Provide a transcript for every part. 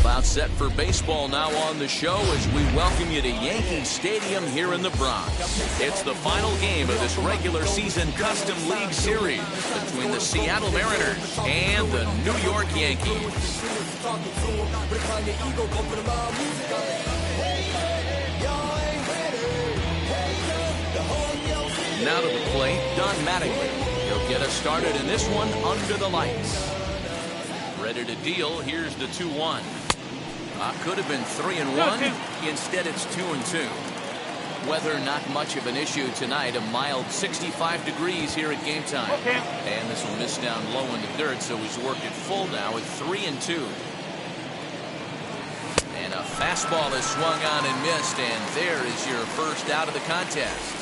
About set for baseball now on the show as we welcome you to Yankee Stadium here in the Bronx. It's the final game of this regular season Custom League Series between the Seattle Mariners and the New York Yankees. Now to the plate, Don Mattingly. He'll get us started in this one under the lights. Ready to deal. Here's the 2-1. Could have been 3-1. Instead, it's 2-2. Weather not much of an issue tonight. A mild 65 degrees here at game time. And this will miss down low in the dirt, so he's worked it full now at 3-2. And a fastball is swung on and missed, and there is your first out of the contest.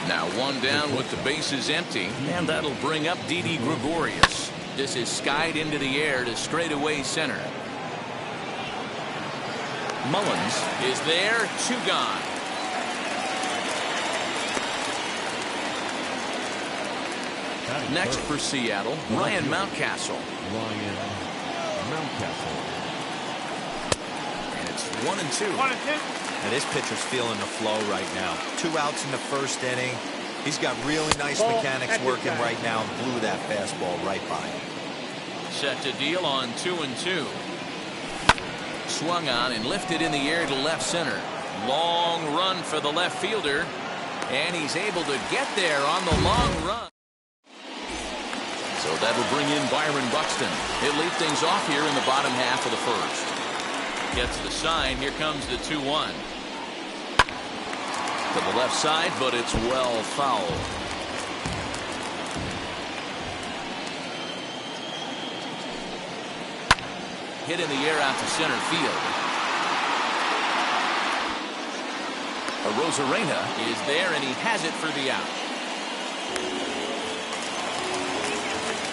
Now one down with the bases empty, and that'll bring up Didi Gregorius. This is skied into the air to straightaway center. Mullins is there, 2 gone. Next for Seattle, Ryan Mountcastle. And it's 1-2. And this pitcher's feeling the flow right now. 2 outs in the first inning. He's got really nice mechanics working right now and blew that fastball right by him. Set to deal on 2-2. Swung on and lifted in the air to left center. Long run for the left fielder. And he's able to get there on the long run. So that'll bring in Byron Buxton. He'll lead things off here in the bottom half of the first. Gets the sign. Here comes the 2-1. To the left side, but it's well fouled. Hit in the air out to center field. Rosarena is there, and he has it for the out.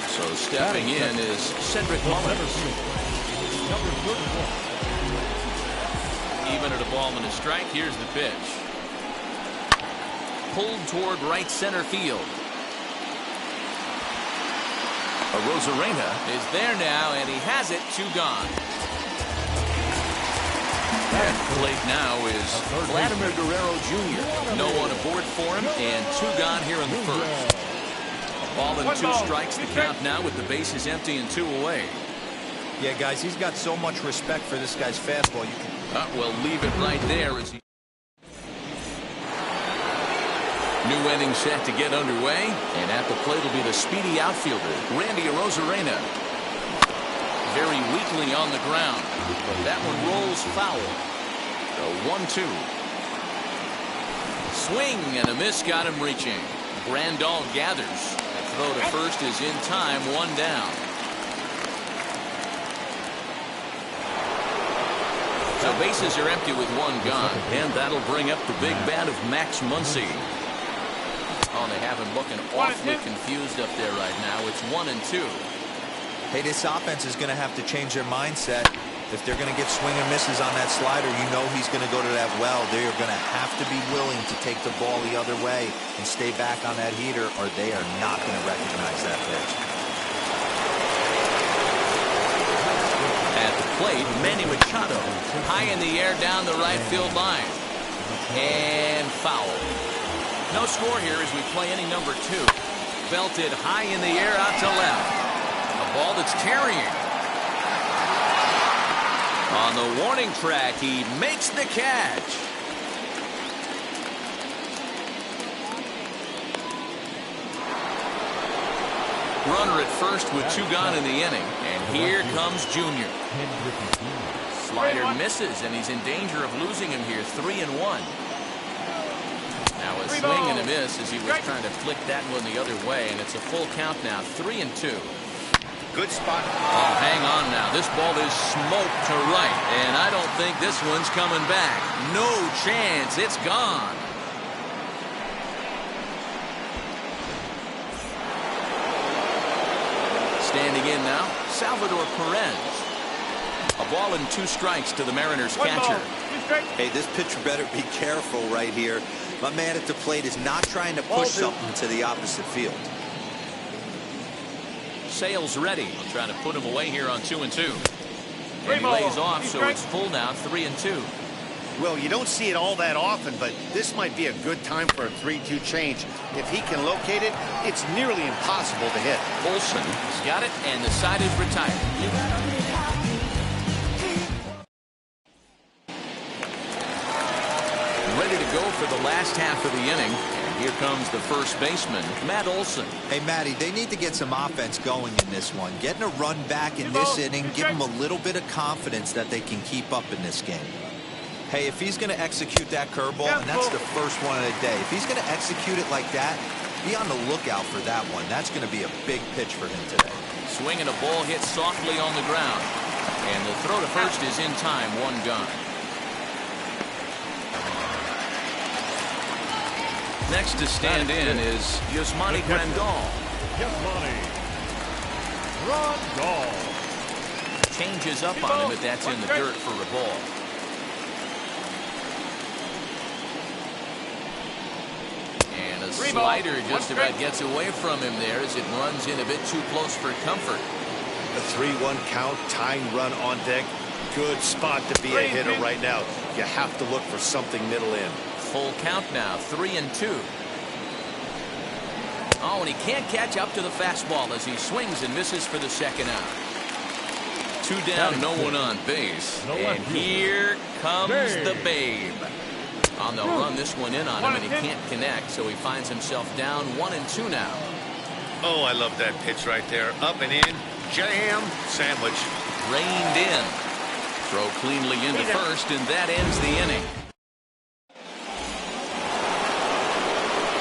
So stepping in is Cedric Mullins. Even at a ball and a strike, here's the pitch. Pulled toward right center field. Rosarena is there now, and he has it, 2 gone. At the plate now is Vladimir Guerrero Jr. No one aboard for him, and 2 gone here in the first. A ball and 2 strikes, the count now with the bases empty and 2 away. Yeah, guys, he's got so much respect for this guy's fastball. You can... We'll leave it right there as he... New inning set to get underway, and at the plate will be the speedy outfielder, Randy Arozarena. Very weakly on the ground, but that one rolls foul. The 1-2. Swing and a miss got him reaching. Grandal gathers. The throw to first is in time, 1 down. So bases are empty with 1 gone, and that'll bring up the big bat of Max Muncy. Oh, they have him looking awfully confused up there right now. It's 1-2. Hey, this offense is going to have to change their mindset. If they're going to get swing and misses on that slider, you know he's going to go to that well. They're going to have to be willing to take the ball the other way and stay back on that heater, or they are not going to recognize that pitch. At the plate, Manny Machado. High in the air down the right field line. And foul. No score here as we play inning number 2. Belted high in the air out to left. A ball that's carrying. On the warning track, he makes the catch. Runner at first with 2 gone in the inning. And here comes Junior. Slider misses, and he's in danger of losing him here. 3-1. Now a swing and a miss as he was trying to flick that one the other way, and it's a full count now, 3-2. Good spot. Oh, hang on now. This ball is smoked to right, and I don't think this one's coming back. No chance. It's gone. Standing in now, Salvador Perez. A ball and 2 strikes to the Mariners catcher. Hey, this pitcher better be careful right here. My man at the plate is not trying to push something to the opposite field. Sales ready. We'll try to put him away here on 2-2. And he lays off, so it's full now, 3-2. Well, you don't see it all that often, but this might be a good time for a 3-2 change. If he can locate it, it's nearly impossible to hit. Olsen has got it, and the side is retired. Ready to go for the last half of the inning. And here comes the first baseman, Matt Olsen. Hey, Matty, they need to get some offense going in this one. Getting a run back in this inning, give them a little bit of confidence that they can keep up in this game. Hey, if he's going to execute that curveball, and that's the first one of the day, if he's going to execute it like that, be on the lookout for that one. That's going to be a big pitch for him today. Swinging a ball hit softly on the ground. And the throw to first is in time, one gone. Next to stand in is Yasmani Grandal. Yasmani Grandal. Changes up on him, but that's in the dirt for a ball. And a slider just about gets away from him there as it runs in a bit too close for comfort. A 3-1 count, tying run on deck. Good spot to be a hitter right now. You have to look for something middle in. Full count now, 3-2. Oh, and he can't catch up to the fastball as he swings and misses for the second out. 2 down, no one on base. And here comes the Babe. They'll run this one in on him, and he can't connect, so he finds himself down 1-2 now. Oh, I love that pitch right there. Up and in, jam, sandwich. Reined in. Throw cleanly into first, and that ends the inning.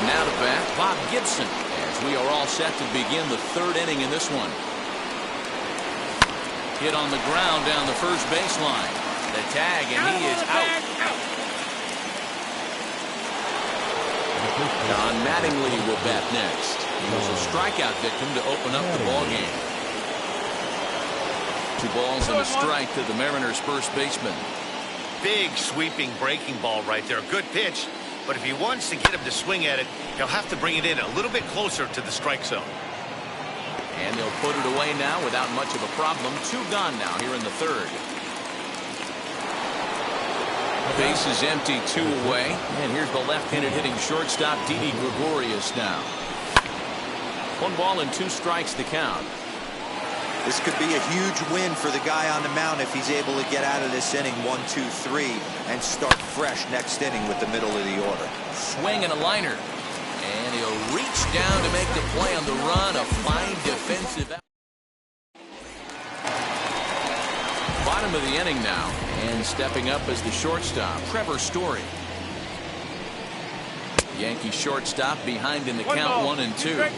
Now to bat, Bob Gibson, as we are all set to begin the third inning in this one. Hit on the ground down the first baseline. The tag, and he is out. Don Mattingly will bat next. He was a strikeout victim to open up the ball game. 2 balls and a strike to the Mariners' first baseman. Big sweeping breaking ball right there. Good pitch. But if he wants to get him to swing at it, he'll have to bring it in a little bit closer to the strike zone. And they'll put it away now without much of a problem. 2 gone now here in the third. Base is empty, 2 away. And here's the left-handed hitting shortstop, Didi Gregorius now. 1 ball and 2 strikes the count. This could be a huge win for the guy on the mound if he's able to get out of this inning 1, 2, 3 and start fresh next inning with the middle of the order. Swing and a liner. And he'll reach down to make the play on the run. A fine defensive out. Bottom of the inning now. And stepping up as the shortstop, Trevor Story. Yankee shortstop behind in the count, 1-2.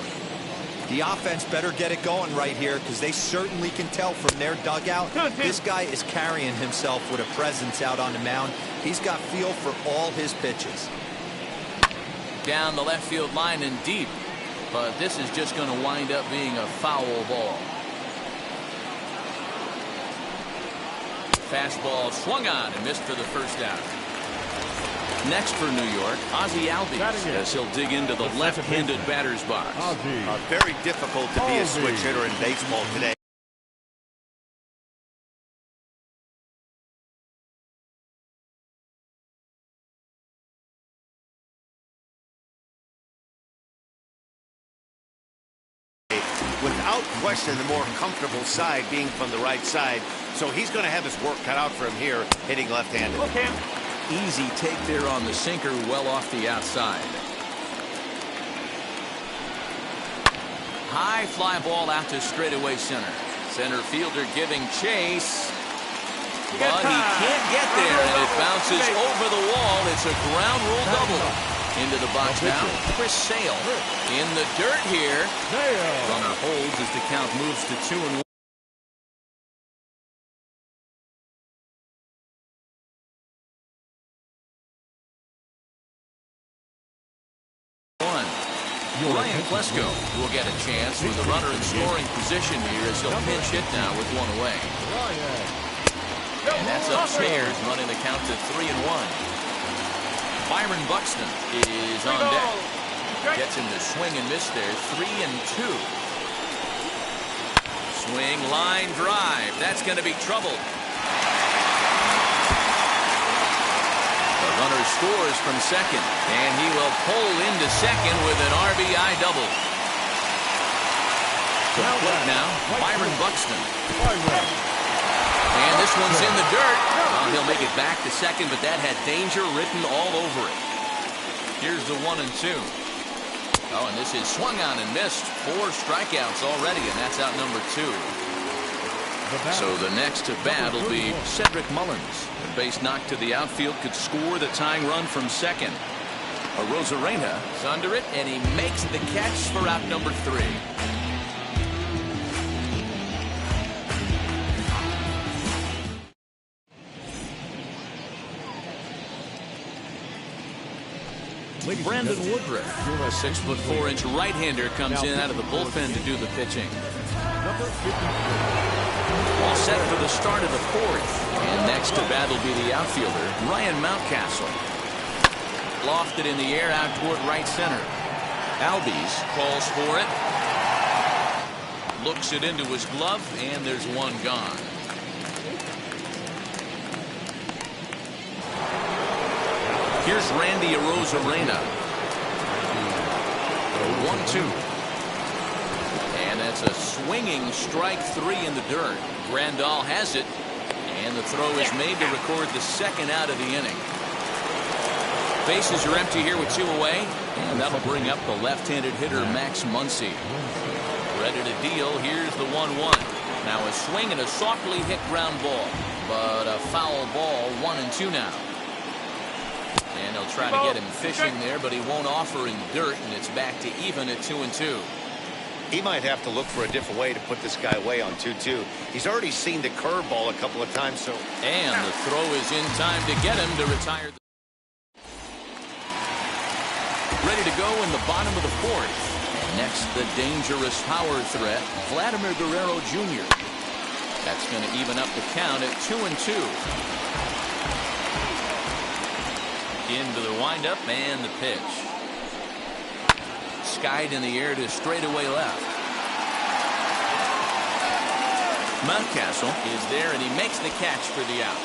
The offense better get it going right here because they certainly can tell from their dugout. This guy is carrying himself with a presence out on the mound. He's got feel for all his pitches. Down the left field line and deep. But this is just going to wind up being a foul ball. Fastball swung on and missed for the first out. Next for New York, Ozzie Albies, as he'll dig into the left-handed batter's box. Very difficult to be a switch hitter in baseball today. Without question, the more comfortable side being from the right side. So he's going to have his work cut out for him here, hitting left-handed. Okay. Easy take there on the sinker, well off the outside. High fly ball out to straightaway center. Center fielder giving chase. But he can't get there, and it bounces over the wall. It's a ground rule double. Into the box now, Chris Sale. In the dirt here. Runner holds as the count moves to 2-1. Ryan Klesko will get a chance with a runner in scoring position here as he'll pinch hit now with 1 away. And that's upstairs, running the count to 3-1. Byron Buxton is on deck. Gets him to swing and miss there. 3-2. Swing, line drive. That's going to be trouble. Runner scores from second, and he will pull into second with an RBI double. To the plate now, Byron Buxton. And this one's in the dirt. Well, he'll make it back to second, but that had danger written all over it. Here's the 1-2. Oh, and this is swung on and missed. 4 strikeouts already, and that's out number 2. So the next to bat will be Cedric Mullins. A base knock to the outfield could score the tying run from second. Arozarena is under it, and he makes the catch for out number 3. Brandon Woodruff, a 6'4" right-hander, comes in out of the bullpen to do the pitching. All set for the start of the 4th. And next to bat will be the outfielder, Ryan Mountcastle. Lofted in the air out toward right center. Albies calls for it. Looks it into his glove, and there's one gone. Here's Randy Arozarena. 1-2. And that's a swinging strike 3 in the dirt. Grandal has it. And the throw is made to record the second out of the inning. Bases are empty here with 2 away. And that'll bring up the left-handed hitter Max Muncy. Ready to deal. Here's the 1-1. Now a swing and a softly hit ground ball. But a foul ball. 1-2 now. And they'll try to get him fishing there, but he won't offer in dirt, and it's back to even at 2-2. He might have to look for a different way to put this guy away on 2-2. He's already seen the curveball a couple of times, so. And the throw is in time to get him to retire. Ready to go in the bottom of the 4th. Next, the dangerous power threat, Vladimir Guerrero Jr. That's going to even up the count at 2-2. Into the windup and the pitch. Skied in the air to straightaway left. Mountcastle is there, and he makes the catch for the out.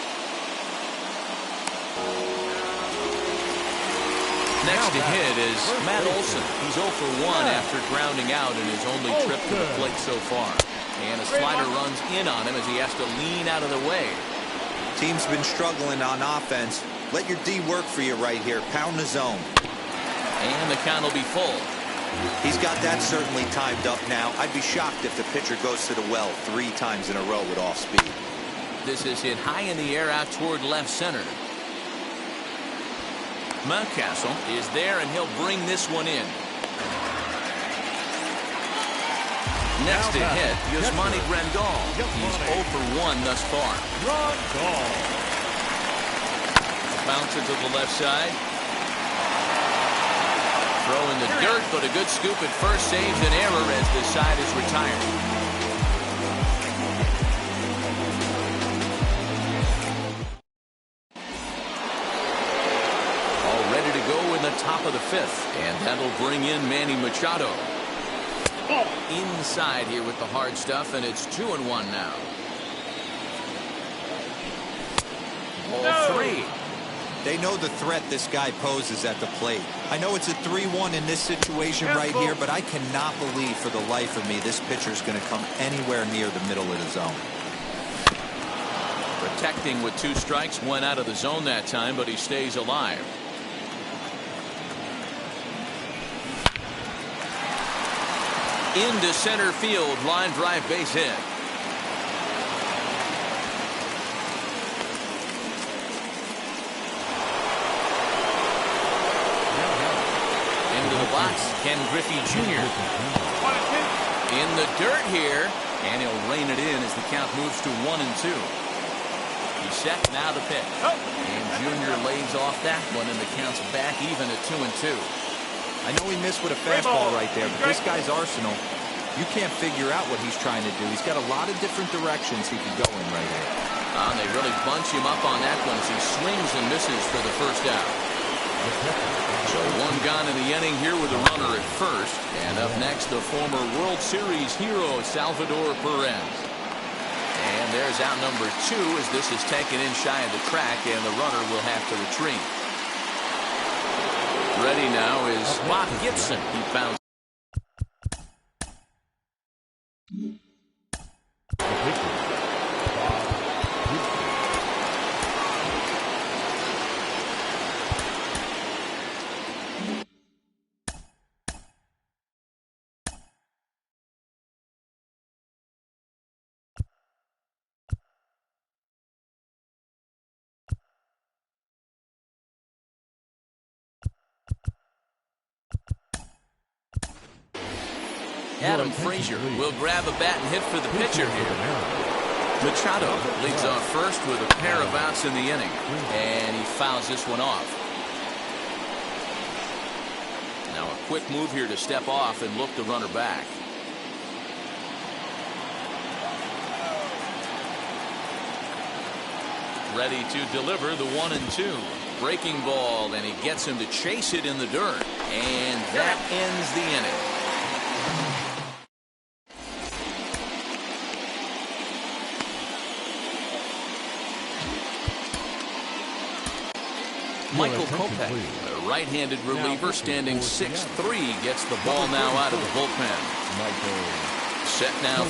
Next to hit is Matt Olson. He's 0 for 1 after grounding out in his only trip to the plate so far. And a slider runs in on him as he has to lean out of the way. Team's been struggling on offense. Let your D work for you right here. Pound the zone. And the count will be full. He's got that certainly timed up now. I'd be shocked if the pitcher goes to the well 3 times in a row with off speed. This is hit high in the air out toward left center. Mountcastle is there, and he'll bring this one in. Next to hit, Yasmani Grandal. He's 0 for 1 thus far. Bouncer to the left side. Throw in the dirt, but a good scoop at first saves an error as the side is retired. All ready to go in the top of the 5th, and that'll bring in Manny Machado. Inside here with the hard stuff, and it's 2-1 now. Ball 3. They know the threat this guy poses at the plate. I know it's a 3-1 in this situation right here, but I cannot believe for the life of me this pitcher's going to come anywhere near the middle of the zone. Protecting with 2 strikes, went out of the zone that time, but he stays alive. Into center field, line drive base hit. Box, Ken Griffey Jr. in the dirt here, and he'll rein it in as the count moves to 1-2. He's set, now the pitch. And Jr. lays off that one, and the count's back even at 2-2. I know he missed with a fastball right there, but this guy's arsenal, you can't figure out what he's trying to do. He's got a lot of different directions he could go in right here. And they really bunch him up on that one as he swings and misses for the first out. So 1 gone in the inning here with a runner at first. And up next, the former World Series hero, Salvador Perez. And there's out number 2 as this is taken in shy of the track, and the runner will have to retreat. Ready now is Bob Gibson. He found Adam Frazier will grab a bat and hit for the pitcher here. Machado leads off first with a pair of outs in the inning, and he fouls this one off. Now a quick move here to step off and look the runner back. Ready to deliver the 1-2. Breaking ball, and he gets him to chase it in the dirt, and that ends the inning. Michael Kopech, a right-handed reliever standing 6'3", gets the ball now out of the bullpen. Set now.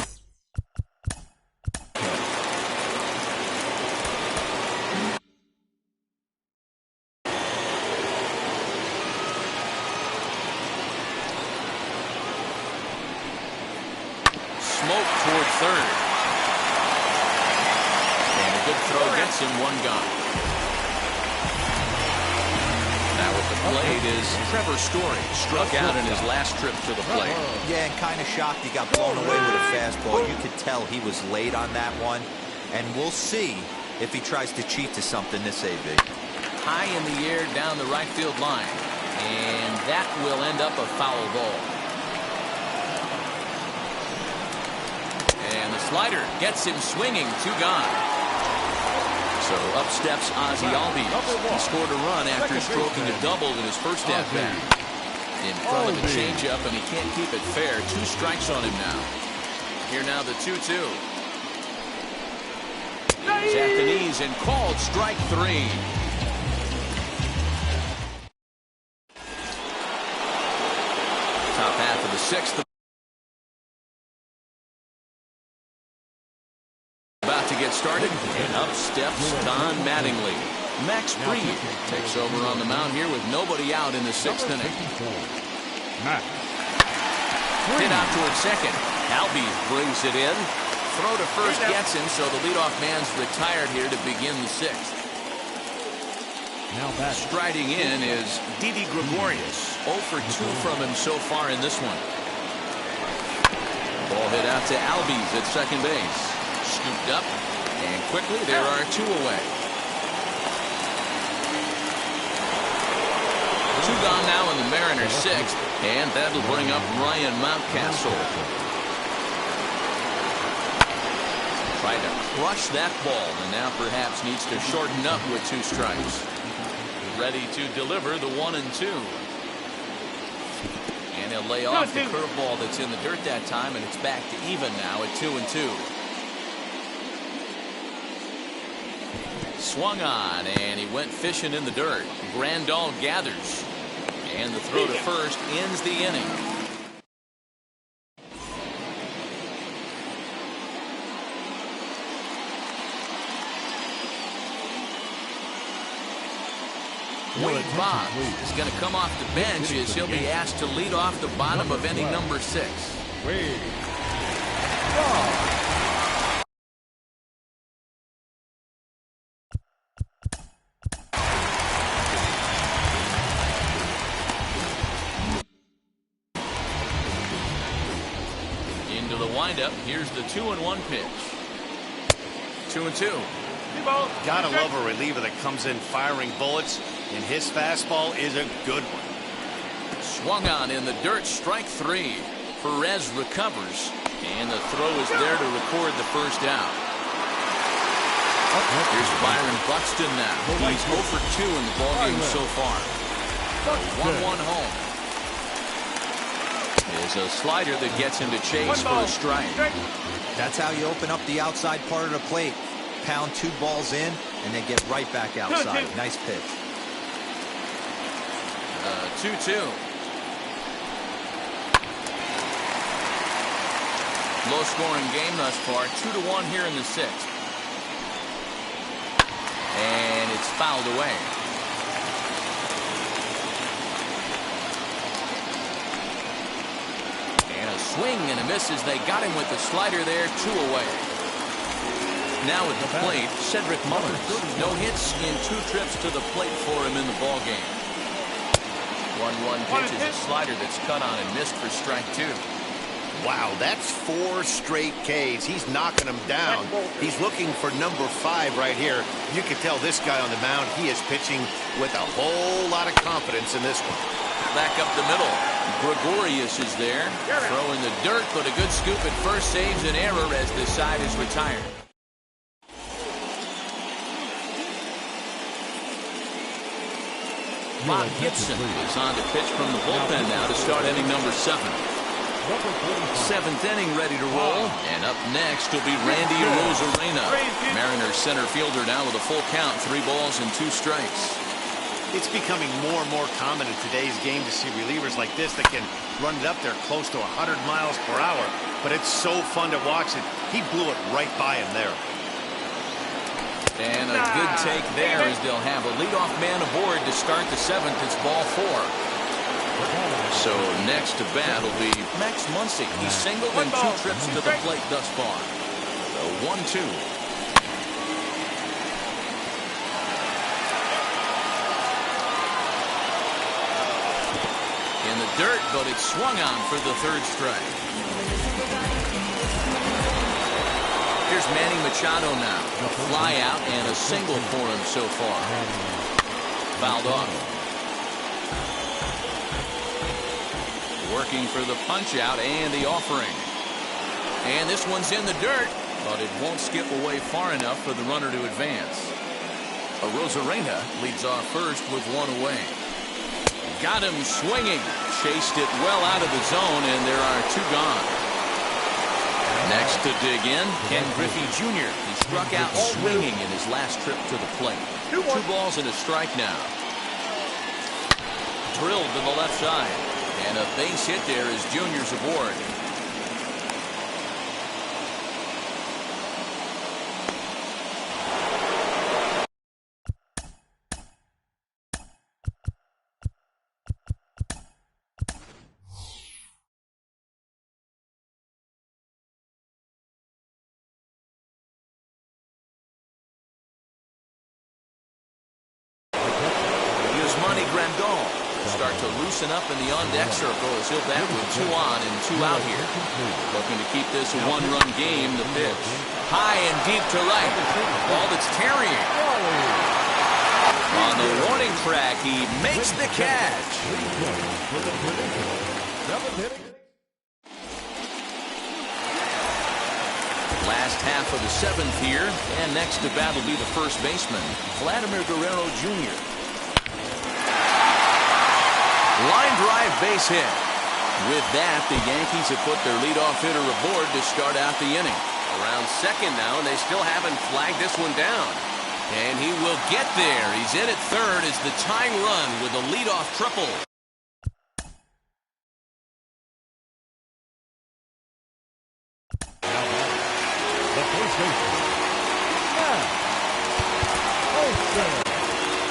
Smoke toward third. And a good throw gets him one gone. Now at the plate is Trevor Story, struck out in his last trip to the plate. Yeah, and kind of shocked he got blown away with a fastball. You could tell he was late on that one. And we'll see if he tries to cheat to something this AB. High in the air down the right field line. And that will end up a foul ball. And the slider gets him swinging, 2 gone. So up steps Ozzie Albies. He scored a run after stroking a double in his first at-bat. In front of the changeup, and he can't keep it fair. 2 strikes on him now. Here now the 2-2. He's at the knees and called strike 3. Top half of the 6th. About to get started, and up steps Don Mattingly. Max Fried takes over on the mound here with nobody out in the 6th inning. Hit out towards second. Albies brings it in. Throw to first gets him, so the leadoff man's retired here to begin the 6th. Striding in is Didi Gregorius. 0 for 2 from him so far in this one. Ball hit out to Albies at second base. Scooped up, and quickly there are 2 away. 2 gone now in the Mariners' 6th, and that'll bring up Ryan Mountcastle. Tried to crush that ball, and now perhaps needs to shorten up with 2 strikes. Ready to deliver the 1-2. And he'll lay off the curveball that's in the dirt that time, and it's back to even now at 2-2. Swung on, and he went fishing in the dirt. Grandal gathers, and the throw to first ends the inning. Wade Boggs is going to come off the bench as he'll be asked to lead off the bottom of inning number 6. Wade. Into the windup. Here's the 2-1 pitch. 2-2. Gotta love a reliever that comes in firing bullets, and his fastball is a good one. Swung on in the dirt, strike 3. Perez recovers, and the throw is there to record the first out. Here's Byron Buxton now. He's 0 for 2 in the ballgame so far. 1-1 home. Is a slider that gets him to chase for a strike. That's how you open up the outside part of the plate. Pound 2 balls in, and then get right back outside. Nice pitch. 2-2. Low-scoring game thus far. 2-1 here in the sixth. And it's fouled away. And a swing and a miss as they got him with the slider there. 2 away. Now at the plate, Cedric Mullins. No hits in 2 trips to the plate for him in the ballgame. 1-1 pitch is a slider that's cut on and missed for strike 2. Wow, that's 4 straight Ks. He's knocking them down. He's looking for number 5 right here. You can tell this guy on the mound, he is pitching with a whole lot of confidence in this one. Back up the middle. Gregorius is there. Throw in the dirt, but a good scoop at first saves an error as this side is retired. Bob Gibson is on to pitch from the bullpen now to start inning number 7. 7th inning ready to roll. And up next will be Randy Arozarena. Mariners center fielder now with a full count. 3 balls and 2 strikes. It's becoming more and more common in today's game to see relievers like this that can run it up there close to 100 miles per hour. But it's so fun to watch it. He blew it right by him there. And a good take there as they'll have a leadoff man aboard to start the 7th. It's ball 4. So next to bat will be Max Muncy. He's singled in 2 trips to the plate thus far. The 1-2. In the dirt, but it's swung on for the 3rd strike. Here's Manny Machado now. A fly out and a single for him so far. Fouled off. Working for the punch out and the offering. And this one's in the dirt, but it won't skip away far enough for the runner to advance. Arozarena leads off first with 1 away. Got him swinging. Chased it well out of the zone, and there are 2 gone. Next to dig in, Ken Griffey Jr. He struck out swinging in his last trip to the plate. 2 balls and a strike now. Drilled to the left side. And a base hit there as Junior's aboard. Yasmani Grandal start to loosen up in the on-deck circle as he'll bat with 2 on and 2 out here. Looking to keep this a 1-run game. The pitch. High and deep to right. Ball that's tarrying. On the warning track, he makes the catch. Last half of the 7th here, and next to bat will be the first baseman, Vladimir Guerrero Jr. Line drive base hit. With that, the Yankees have put their leadoff hitter aboard to start out the inning. Around second now, and they still haven't flagged this one down. And he will get there. He's in at third as the tying run with a leadoff triple.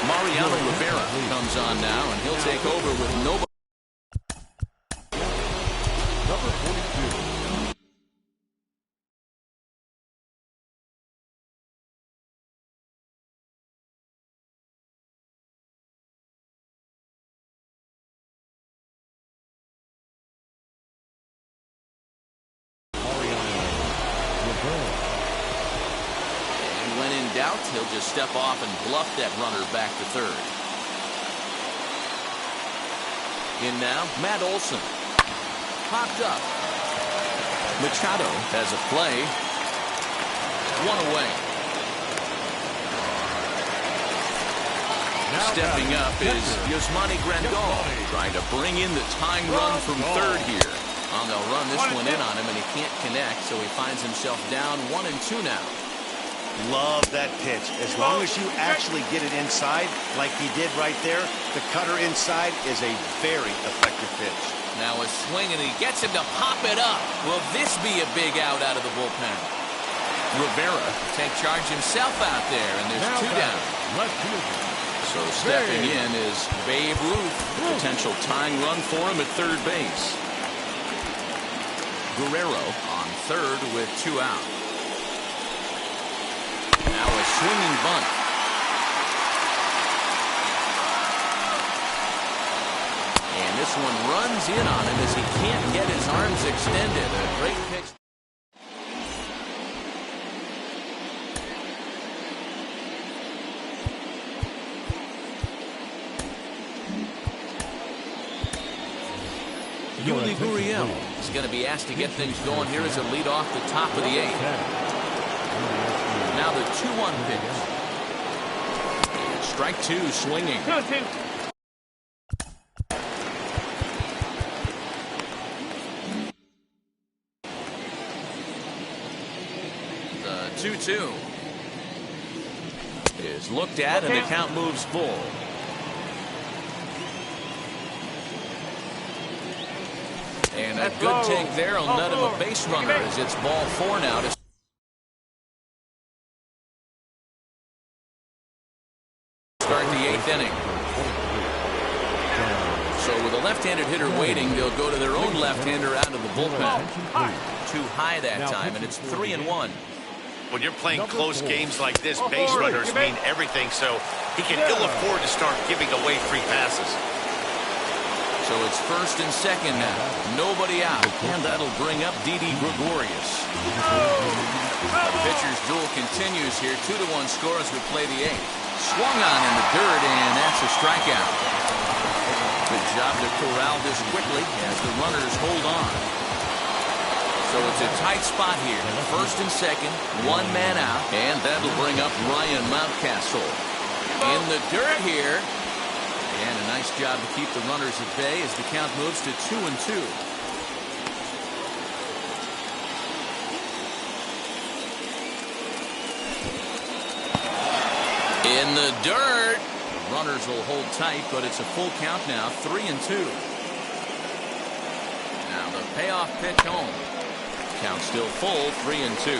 Mariano Rivera comes on now, and he'll take over with nobody. Number 42. Doubt, he'll just step off and bluff that runner back to third. In now, Matt Olson. Popped up. Machado has a play. 1 away. Stepping up is Yasmani Grandal, trying to bring in the tying run from third here. They'll run this one in on him, and he can't connect, so he finds himself down 1 and 2 now. Love that pitch. As long as you actually get it inside, like he did right there, the cutter inside is a very effective pitch. Now a swing, and he gets him to pop it up. Will this be a big out of the bullpen? Rivera take charge himself out there, and there's two down. So stepping in is Babe Ruth. Potential tying run for him at third base. Guerrero on third with two out. Now a swinging bunt. And this one runs in on him as he can't get his arms extended. A great pitch. Yuli Gurriel is going to be asked to get things going here as a lead off the top of the eighth. Now the 2-1 pitch. And strike two, swinging. The 2-2 is looked at, and the count moves full. And a good take there will net him a base runner as it's ball 4 now to start the 8th inning. So with a left-handed hitter waiting, they'll go to their own left-hander out of the bullpen. Too high that time, and it's 3-1. When you're playing close games like this, base runners mean everything, so he can ill afford to start giving away free passes. So it's first and second now. Nobody out. And that'll bring up Didi Gregorius. The pitcher's duel continues here. 2-1 score as we play the 8th. Swung on in the dirt, and that's a strikeout. Good job to corral this quickly as the runners hold on. So it's a tight spot here. First and second, one man out. And that'll bring up Ryan Mountcastle. In the dirt here. And a nice job to keep the runners at bay as the count moves to 2-2. In the dirt. The runners will hold tight, but it's a full count now, 3-2. Now the payoff pitch home. Count still full, 3-2.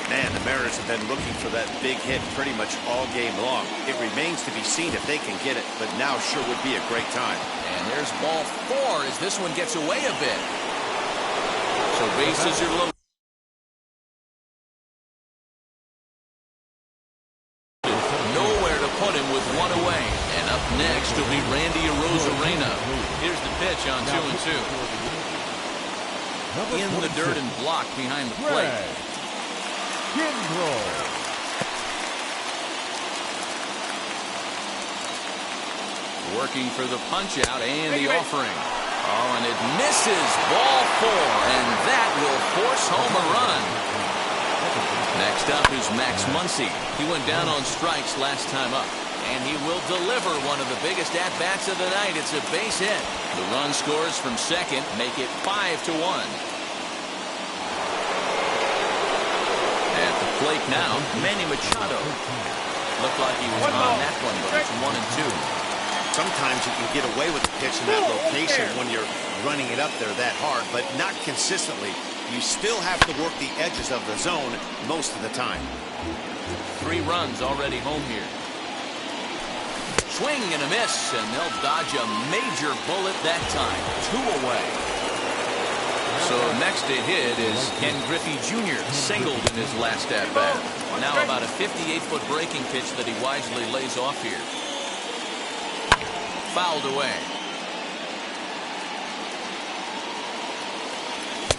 Man, the Mariners have been looking for that big hit pretty much all game long. It remains to be seen if they can get it, but now sure would be a great time. And there's ball 4 as this one gets away a bit. So bases are loaded. Nowhere to put him with one away. And up next will be Randy Arozarena. Here's the pitch on 2-2. In the dirt and blocked behind the plate. Working for the punch out and the offering. Oh, and it misses. Ball 4, and that will force home a run. Next up is Max Muncy. He went down on strikes last time up, and he will deliver one of the biggest at-bats of the night. It's a base hit. The run scores from second, make it 5-1. Plate now, Manny Machado. Looked like he was on that one, but it's 1-2. Sometimes you can get away with the pitch in that location when you're running it up there that hard, but not consistently. You still have to work the edges of the zone most of the time. 3 runs already home here. Swing and a miss, and they'll dodge a major bullet that time. 2 away. So next to hit is Ken Griffey Jr. singled in his last at-bat. Now about a 58-foot breaking pitch that he wisely lays off here. Fouled away.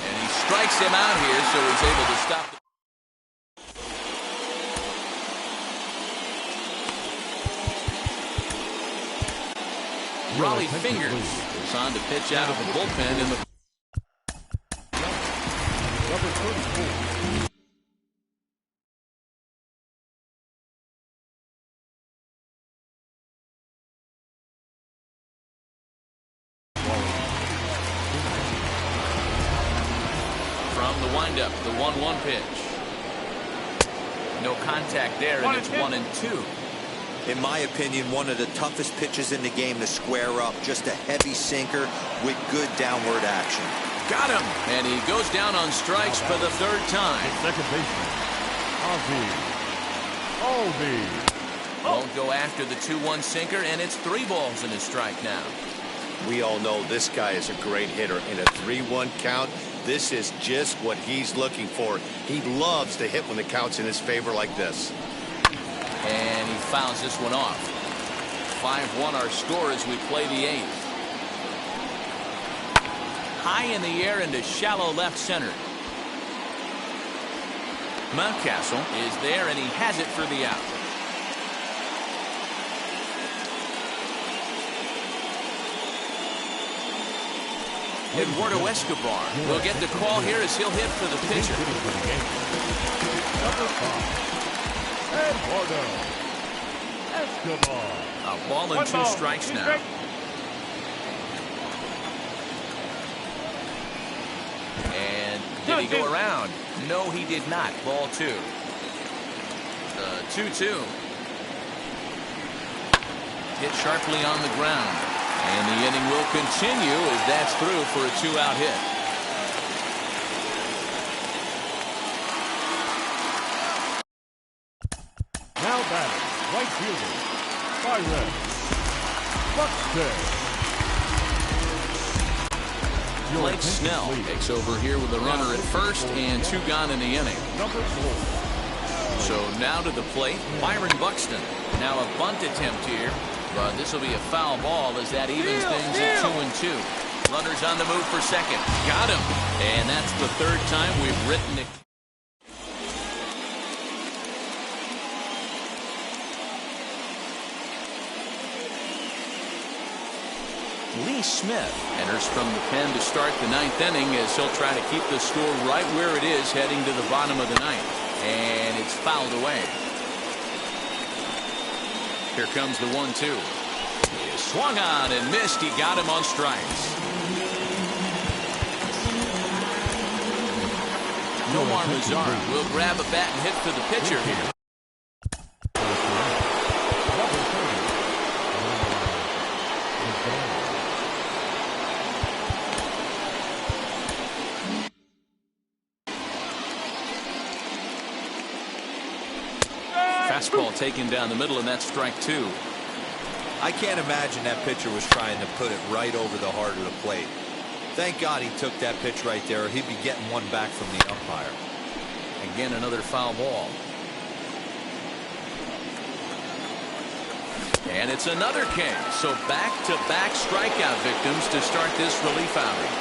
And he strikes him out here, so he's able to stop. Raleigh Fingers is on to pitch out of the bullpen in the From the windup, the 1-1 pitch. No contact there, and it's 1-2. In my opinion, one of the toughest pitches in the game to square up. Just a heavy sinker with good downward action. Got him, and he goes down on strikes for the third time. Second baseman, Aldi. Won't go after the 2-1 sinker, and it's 3 balls and a strike now. We all know this guy is a great hitter. In a 3-1 count, this is just what he's looking for. He loves to hit when the count's in his favor like this. And he fouls this one off. 5-1 our score as we play the 8th. High in the air into shallow left center. Mountcastle is there, and he has it for the out. Eduardo Escobar will get the call here as he'll hit for the pitcher. Number 5. Eduardo Escobar. A ball and 2 strikes now. And did he go around? No, he did not. Ball 2. 2-2. Hit sharply on the ground. And the inning will continue as that's through for a 2-out hit. Now batting, right fielder, Byron Buxton. Blake Snell takes over here with a runner at first and 2 gone in the inning. Number 4. So now to the plate, Byron Buxton. Now a bunt attempt here, but this will be a foul ball as that evens things at 2-2. Runners on the move for second. Got him. And that's the 3rd time we've written it. Lee Smith enters from the pen to start the 9th inning as he'll try to keep the score right where it is heading to the bottom of the 9th. And it's fouled away. Here comes the 1-2. He swung on and missed. He got him on strikes. Nomar Mazara will grab a bat and hit for the pitcher here. Fastball taken down the middle, and that's strike 2. I can't imagine that pitcher was trying to put it right over the heart of the plate. Thank God he took that pitch right there, or he'd be getting one back from the umpire. Again, another foul ball. And it's another K. So back-to-back strikeout victims to start this relief outing.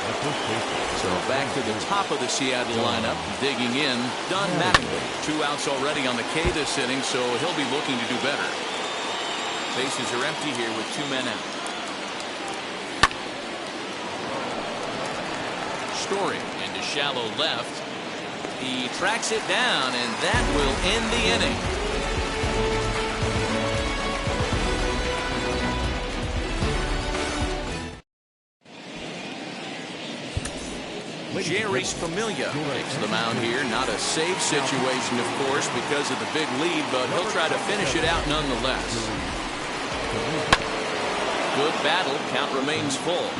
So back to the top of the Seattle lineup, digging in, Dunn Mattingly. 2 outs already on the K this inning, so he'll be looking to do better. Bases are empty here with 2 men out. Story into shallow left. He tracks it down, and that will end the inning. Jerry's Familia takes the mound here. Not a safe situation, of course, because of the big lead, but he'll try to finish it out nonetheless. Good battle. Count remains full.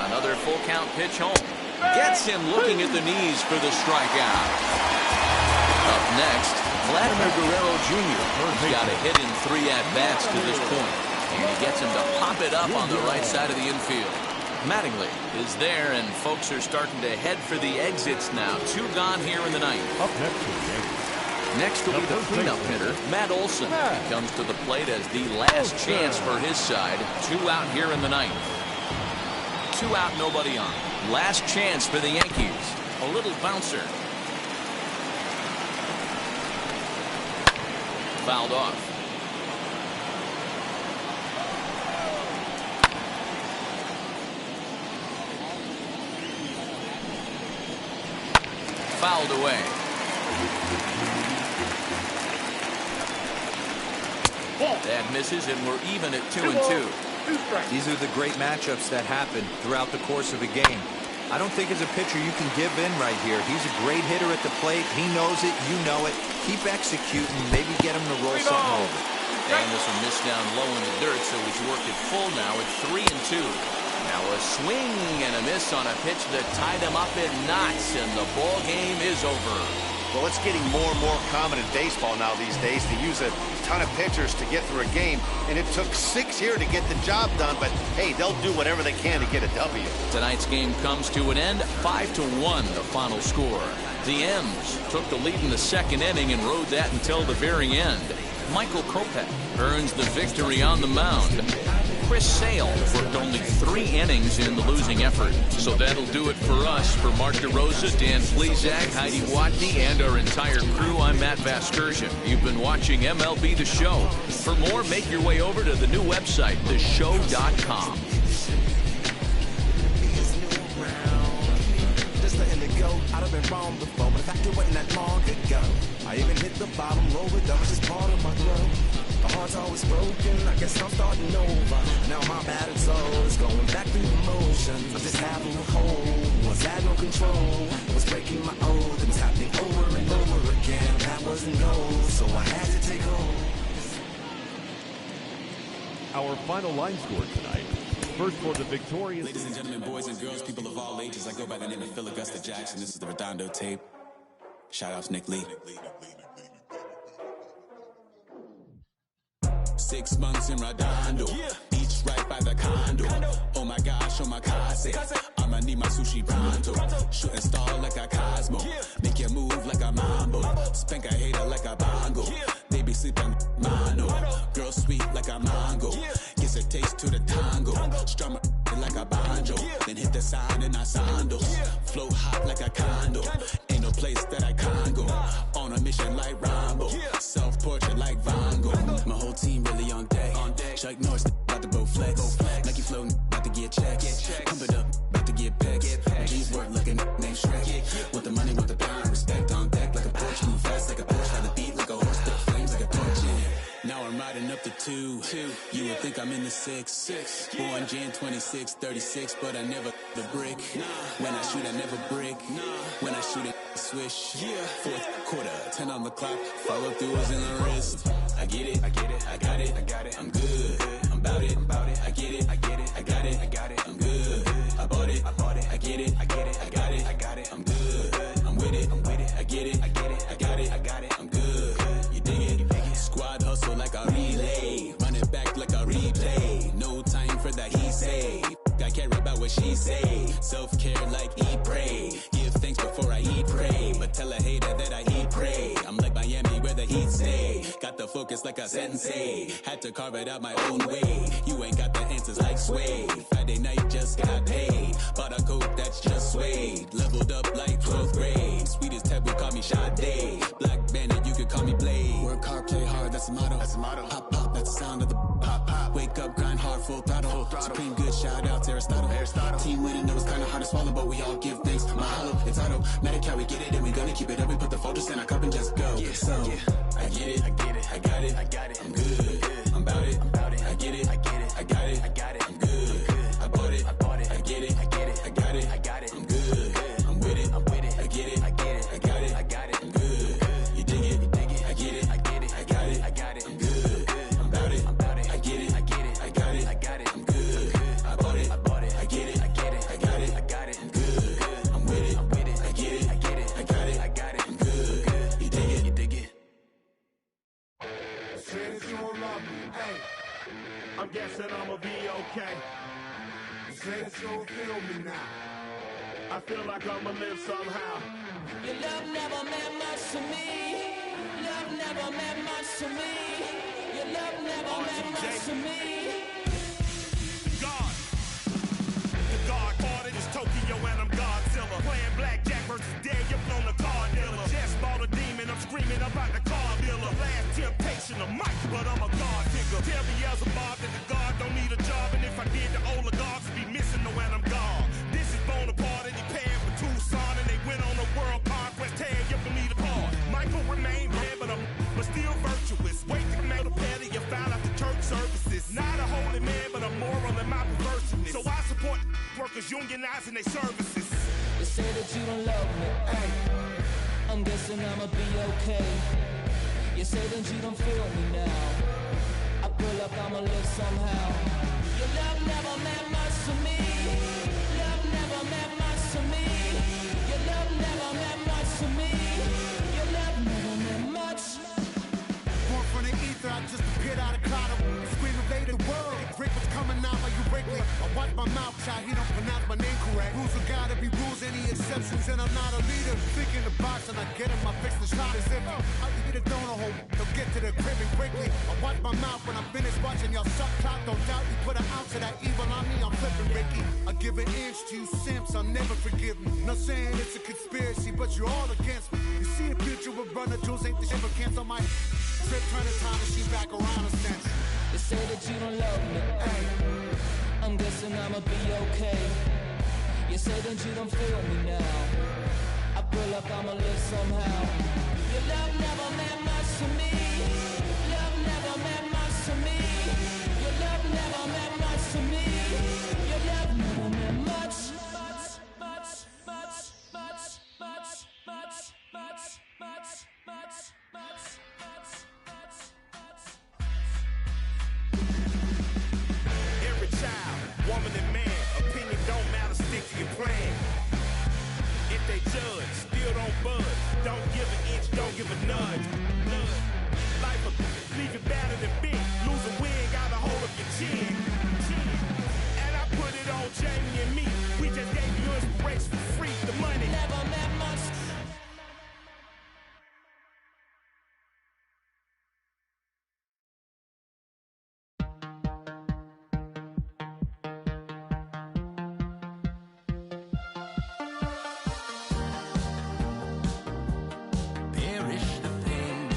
Another full count pitch home. Gets him looking at the knees for the strikeout. Up next, Vladimir Guerrero Jr. He's got a hit in 3 at-bats to this point, and he gets him to pop it up on the right side of the infield. Mattingly is there, and folks are starting to head for the exits now. 2 gone here in the 9th. Up next, next will be the cleanup hitter, Matt Olson. He comes to the plate as the last chance for his side. 2 out here in the 9th. 2 out, nobody on. Last chance for the Yankees. A little bouncer. Fouled off. Fouled away. That misses, and we're even at 2-2. These are the great matchups that happen throughout the course of a game. I don't think as a pitcher you can give in right here. He's a great hitter at the plate. He knows it. You know it. Keep executing. Maybe get him to roll something over. And this will miss down low in the dirt, so he's worked it full now at 3-2. Now a swing and a miss on a pitch that tied him up in knots, and the ball game is over. Well, it's getting more and more common in baseball now these days to use a ton of pitchers to get through a game, and it took 6 here to get the job done, but hey, they'll do whatever they can to get a W. Tonight's game comes to an end, 5-1 the final score. The M's took the lead in the second inning and rode that until the very end. Michael Kopech earns the victory on the mound. Chris Sale worked only 3 innings in the losing effort. So that'll do it for us. For Mark DeRosa, Dan Plesac, Heidi Watney, and our entire crew, I'm Matt Vasgersian. You've been watching MLB The Show. For more, make your way over to the new website, theshow.com. Just letting it go. I'd have been wrong before, but the fact it wasn't that long ago. I even hit the bottom, roll it down, it's just part of my growth. My heart's always broken, I guess I'm starting over. Now my battered soul is going back through the motions. I just having a hold, was had no control. Was breaking my oath, it was happening over and over again. That wasn't gold, so I had to take hold. Our final line score tonight. First for the victorious. Ladies and gentlemen, boys and girls, people of all ages, I go by the name of Phil Augusta Jackson. This is the Redondo tape. Shout out to Nick Lee. 6 months in Redondo, beach right by the condo. Oh my gosh, oh my case, I'ma need my sushi pronto. Shooting star like a Cosmo, make you move like a mambo. Spank a hater like a bongo, they be sleeping mano. Girl sweet like a mango, gets a taste to the tango. Strum it like a banjo, then hit the sign in our sandals. Float hot like a condo, ain't no place that I can't go. On a mission like Rambo, self-portrait like Van Gogh. My whole team really on deck. Chuck Norris about to bow flex. Nike floating about to get checks. Pump it up about to get pecs. My jeans work like a named Shrek. Want the money, want the pound, respect on deck like a Porsche. Move fast like a Porsche, ride the beat like a horse, spit flames like a torch. Now I'm riding up the 2. You would think I'm in the 6. Born Jan 26, 36, but I never the brick. When I shoot, I never break. When I shoot it, swish. Fourth quarter, 10 on the clock. Follow through is in the wrist. I get it, I got it, I'm good. I'm about it, I get it, I got it, I'm good. I bought it, I get it, I got it, I'm good. I'm with it, I get it, I got it, I'm good. You dig it? Squad hustle like a relay, run it back like a replay. No time for that he say. I care about what she say. Self-care like eat, pray. Give thanks before I eat, pray. But tell a hater that I eat, pray. I'm like Miami where the heat stay. Got the focus like a sensei. Had to carve it out my own way. You ain't got the answers like Sway. Friday night just got paid. Bought a coat that's just suede. Leveled up like 12th grade. Sweetest taboo, call me Sade. Black Bandit, you could call me Blade. Work hard, play hard, that's the motto. Pop, pop, that's the sound of the pop, pop. Wake up, grind hard, full throttle. Supreme good, shout out to Aristotle. Team winning, it was kinda hard to swallow, but we all give thanks. Mahalo, it's automatic how we get it, and we gonna keep it up. We put the focus in our cup and just go. So, I get it, I got it, I'm good. I'm about it, I get it, I got it, I'm good. I bought it, I get it, I got it, I'm good. I'm with it, I get it, I got it, I'm good. You dig it, I get it, I got it, I'm good. I'm about it, I get it, I got it, I'm good. I bought it, I get it, I got it, I'm good. I'm with it, I get it, I got it, I'm good. You dig it? Since you don't love me, hey, I'm guessing I'ma be okay. Since you don't feel me now, I feel like I'ma live somehow. Your love never meant much to me. Love never meant much to me. Your love never meant much to me. The God parted is Tokyo and I'm Godzilla. Playing blackjack versus Daniel on the car dealer. Just bought a demon, I'm screaming about the car dealer. Last temptation of Mike, but I'm a God digger. Tell me as a Bob that the God don't need a job, and if I did, the oligarchs would be missing the when I'm gone. This is Bonaparte and he paired with Tucson, and they went on a world conquest, tearing you from me apart. Michael remained dead, but still virtuous. Wait to make a petty, you found out the church services. Not a holy man, but a moral in my perverseness. So I support workers unionizing their services. You say that you don't love me, I'm guessing I'ma be okay. You say that you don't feel me now. I feel like I'ma live somehow. Your love never meant much to me. Love never meant much to me. Your love never meant much to me. Your love never meant much. Born from the ether, I just appeared out of cloud. Scream invaded the world. Drake was coming out like you break me. I watch my mouth, child, he don't pronounce my name correct. Rules are gotta be rules, any exceptions, and I'm not a leader. Think in the box and I get in my fix the shot as if I eat a donut hole. They'll get to the crib and quickly. I watch my mouth when I'm finished watching y'all suck clock. Don't doubt you put an ounce of that evil on me, I'm flipping Ricky. I give an inch to you simps, I'll never forgive me. Not saying it's a conspiracy, but you're all against me. You see a future with Runner Jules ain't the shit, but cancel my trip, turn the time machine back around a sense. You say that you don't love me, I'm guessing I'ma be okay. You say that you don't feel me now. I feel like I'ma live somehow. Your love never meant much to me. Love never meant much to me. Your love never meant much to me. Your love never meant much. Every child, woman and man, opinion don't matter, stick to your plan. If they judge, still don't budge. Don't give an inch, don't give a nudge. Life will leave you battered and bent. Lose a win, got a hold of your chin. And I put it on Jamie and me. We just gave you inspiration for free. The money Never meant much. Perish the pain.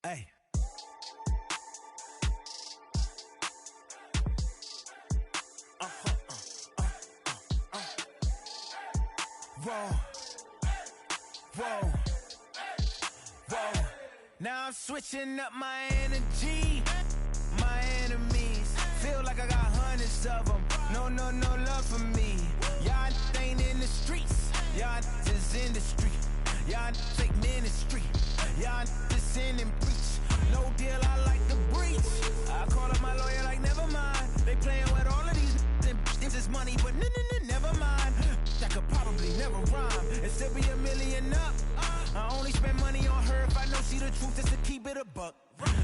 Hey. Whoa. Whoa. Whoa. Now I'm switching up my energy. My enemies feel like I got hundreds of them. No love for me. Y'all ain't in the streets. Y'all just in the street. Y'all fake ministry. Y'all just sin and preach. No deal, I like the breach. I call up my lawyer like, never mind. They playing with all of these and this is money, but never mind. That could probably never rhyme and still be $1 million up. I only spend money on her if I know she the truth, just to keep it a buck.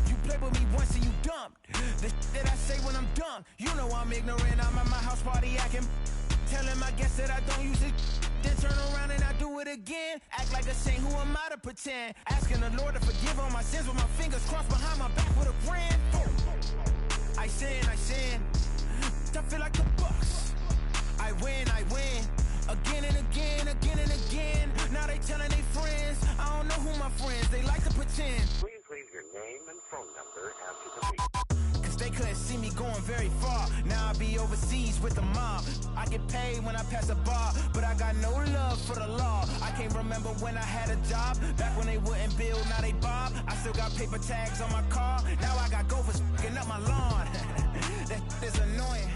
You played with me once and you dumped. The that I say when I'm done, you know I'm ignorant. I'm at my house party acting. Telling my guests that I don't use it. Then turn around and I do it again. Act like a saint, who am I to pretend? Asking the Lord to forgive all my sins with my fingers crossed behind my back with a grin. I sin. I feel like the Bucks. I win. Again and again. Now they telling their friends. I don't know who my friends, they like to pretend. Please leave your name and phone number after the beep. Cause they couldn't see me going very far. Now I be overseas with the mob. I get paid when I pass a bar, but I got no love for the law. I can't remember when I had a job. Back when they wouldn't build, now they bob. I still got paper tags on my car. Now I got gophers f***ing up my lawn. That is annoying.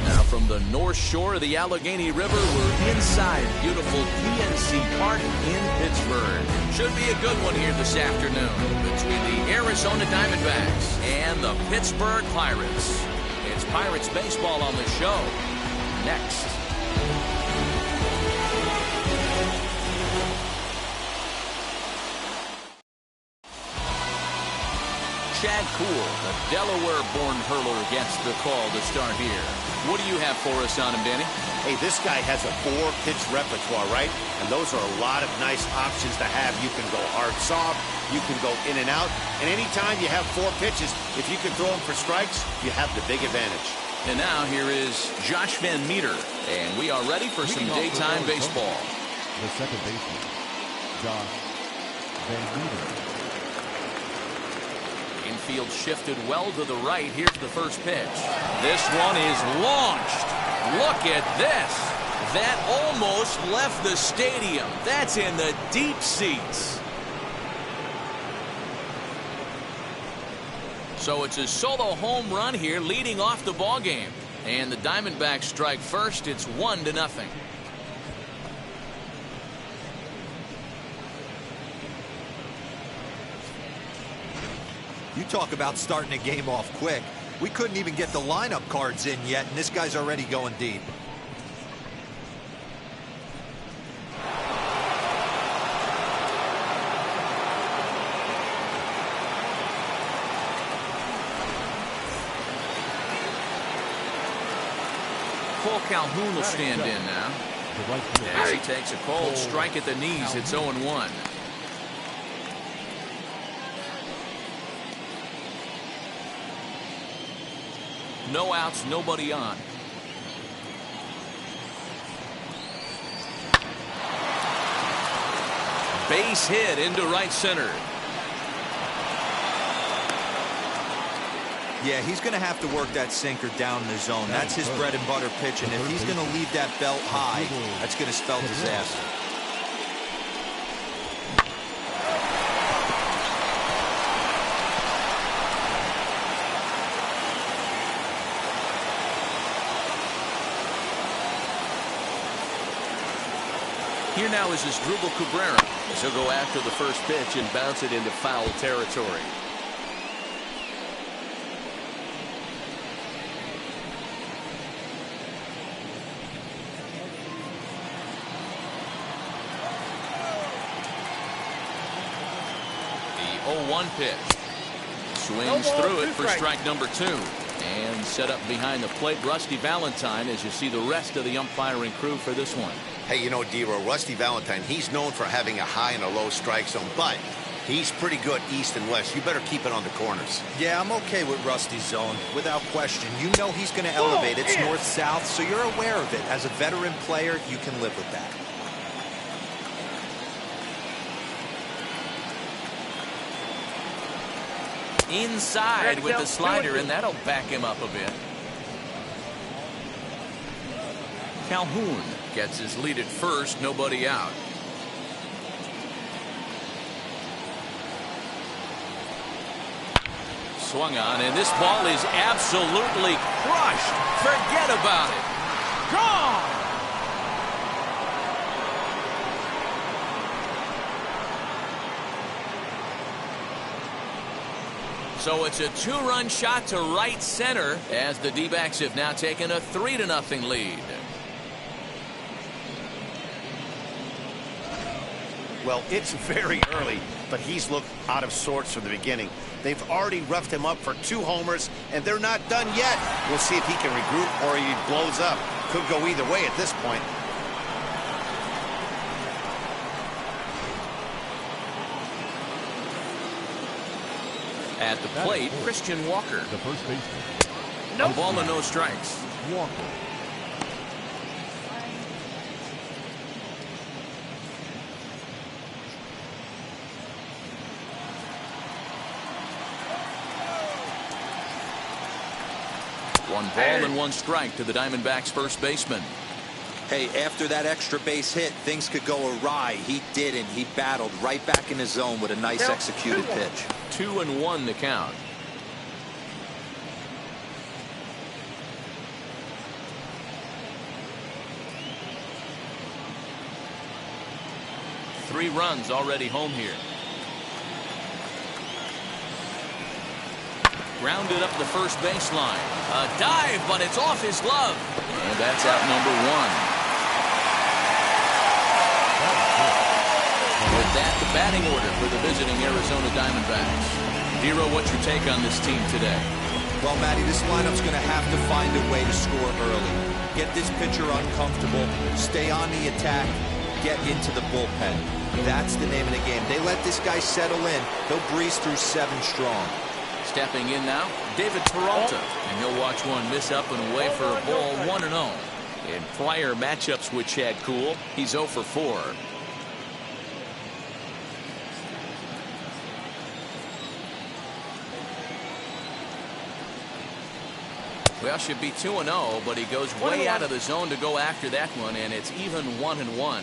Now from the north shore of the Allegheny River, we're inside beautiful PNC Park in Pittsburgh. Should be a good one here this afternoon between the Arizona Diamondbacks and the Pittsburgh Pirates. It's Pirates baseball on the show. Next. Chad Kuhl, the Delaware-born hurler, gets the call to start here. What do you have for us on him, Danny? Hey, this guy has a 4-pitch repertoire, right? And those are a lot of nice options to have. You can go hard soft, you can go in and out, and anytime you have 4 pitches, if you can throw them for strikes, you have the big advantage. And now here is Josh Van Meter, and we are ready for some daytime baseball. The second baseman, Josh Van Meter. Infield shifted well to the right. Here's the first pitch. This one is launched. Look at this. That almost left the stadium. That's in the deep seats. So it's a solo home run here leading off the ball game. And the Diamondbacks strike first. It's 1-0. You talk about starting a game off quick. We couldn't even get the lineup cards in yet, and this guy's already going deep. Cole Calhoun will stand in now. As he takes a cold strike at the knees, it's 0-1. No outs, nobody on. Base hit into right center. Yeah, he's going to have to work that sinker down in the zone. That's his bread and butter pitch, and if he's going to leave that belt high, that's going to spell disaster. Here now is Asdrubal Cabrera, as he'll go after the first pitch and bounce it into foul territory. The 0-1 pitch. Swings through it for strike number 2. And set up behind the plate, Rusty Valentine, as you see the rest of the umpiring crew for this one. Hey, you know, D-Row, Rusty Valentine, he's known for having a high and a low strike zone, but he's pretty good east and west. You better keep it on the corners. Yeah, I'm okay with Rusty's zone, without question. You know he's going to elevate. It's north-south, so you're aware of it. As a veteran player, you can live with that. inside with the slider, and that'll back him up a bit. Calhoun gets his lead at first, nobody out. Swung on, and this ball is absolutely crushed. Forget about it. Gone! So it's a 2-run shot to right center as the D-backs have now taken a 3-0 lead. Well, it's very early, but he's looked out of sorts from the beginning. They've already roughed him up for 2 homers, and they're not done yet. We'll see if he can regroup or he blows up. Could go either way at this point. At the plate, Christian Walker. The first baseman. A ball and no strikes. Walker. One ball and 1 strike to the Diamondbacks' first baseman. Hey, after that extra base hit, things could go awry. He didn't. He battled right back in his zone with a nice executed pitch. 2-1 to count. Three runs already home here. Grounded up the first baseline. A dive, but it's off his glove. And that's out number 1. With that, the batting order for the visiting Arizona Diamondbacks. Hero, what's your take on this team today? Well, Matty, this lineup's going to have to find a way to score early. Get this pitcher uncomfortable, stay on the attack, get into the bullpen. That's the name of the game. They let this guy settle in. He'll breeze through 7 strong. Stepping in now, David Peralta. And he'll watch one miss up and away for a ball, 1-0. In prior matchups with Chad Kuhl, he's 0 for 4. Well, should be 2-0, but he goes way out of the zone to go after that one, and it's even 1-1.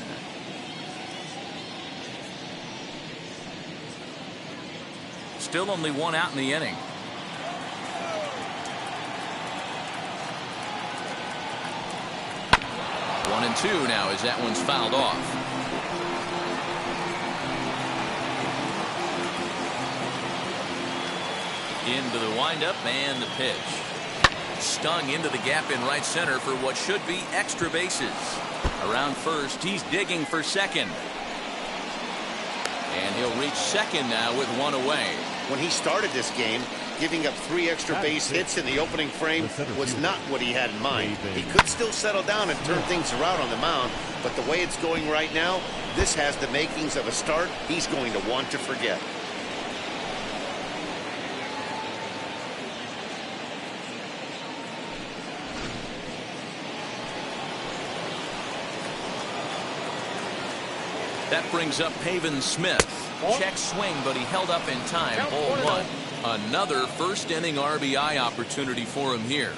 Still only 1 out in the inning. One and 2 now as that one's fouled off. Into the windup and the pitch. Stung into the gap in right center for what should be extra bases. Around first, he's digging for second. And he'll reach second now with 1 away. When he started this game, giving up 3 extra base hits in the opening frame was not what he had in mind. He could still settle down and turn things around on the mound, but the way it's going right now, this has the makings of a start he's going to want to forget. That brings up Pavin Smith. Check swing, but he held up in time. Ball 1. Another first inning RBI opportunity for him here.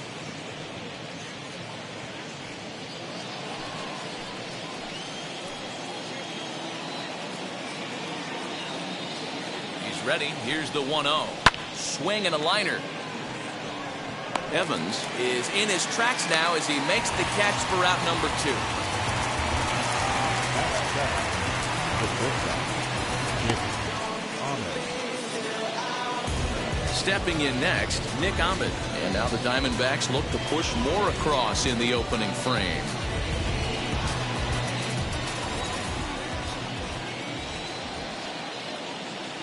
He's ready. Here's the 1-0. Swing and a liner. Evans is in his tracks now as he makes the catch for out number 2. Stepping in next, Nick Ahmed. And now the Diamondbacks look to push more across in the opening frame.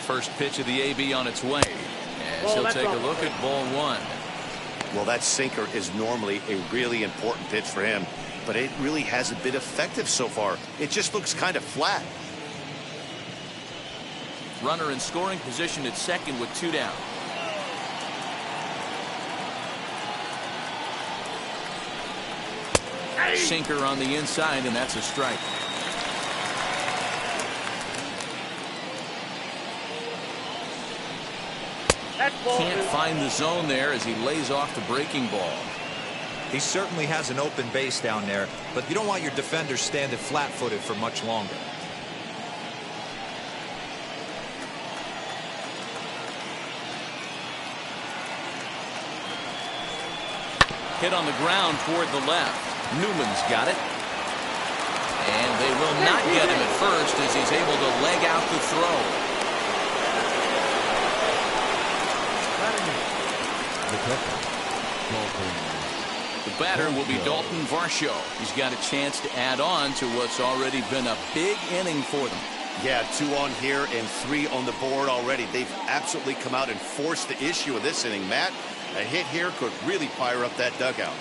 First pitch of the AB on its way. As he'll take a look at ball 1. Well, that sinker is normally a really important pitch for him, but it really hasn't been effective so far. It just looks kind of flat. Runner in scoring position at second with 2 down. Sinker on the inside, and that's a strike. Can't find the zone there as he lays off the breaking ball. He certainly has an open base down there, but you don't want your defenders standing flat-footed for much longer. Hit on the ground toward the left. Newman's got it. And they will not get him at first as he's able to leg out the throw. The batter will be Dalton Varsho. He's got a chance to add on to what's already been a big inning for them. Yeah, 2 on here and 3 on the board already. They've absolutely come out and forced the issue of this inning, Matt. A hit here could really fire up that dugout.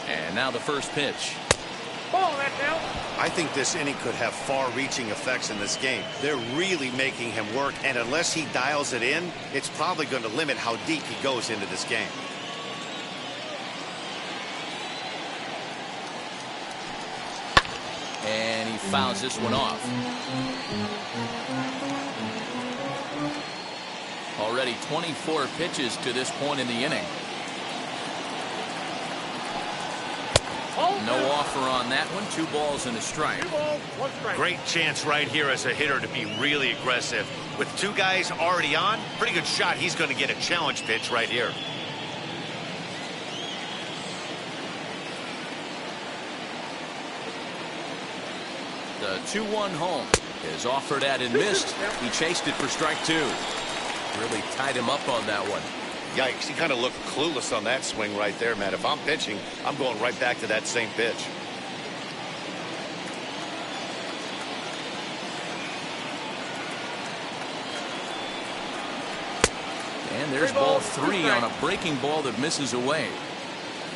And now the first pitch. I think this inning could have far-reaching effects in this game. They're really making him work, and unless he dials it in, it's probably going to limit how deep he goes into this game. And he fouls this one off. Already 24 pitches to this point in the inning. No offer on that one. 2 balls and a strike. Great chance right here as a hitter to be really aggressive. With 2 guys already on, pretty good shot. He's going to get a challenge pitch right here. The 2-1 home is offered at and missed. He chased it for strike 2. Really tied him up on that one. Yikes, he kind of looked clueless on that swing right there, man. If I'm pitching, I'm going right back to that same pitch. And there's ball 3 on a breaking ball that misses away.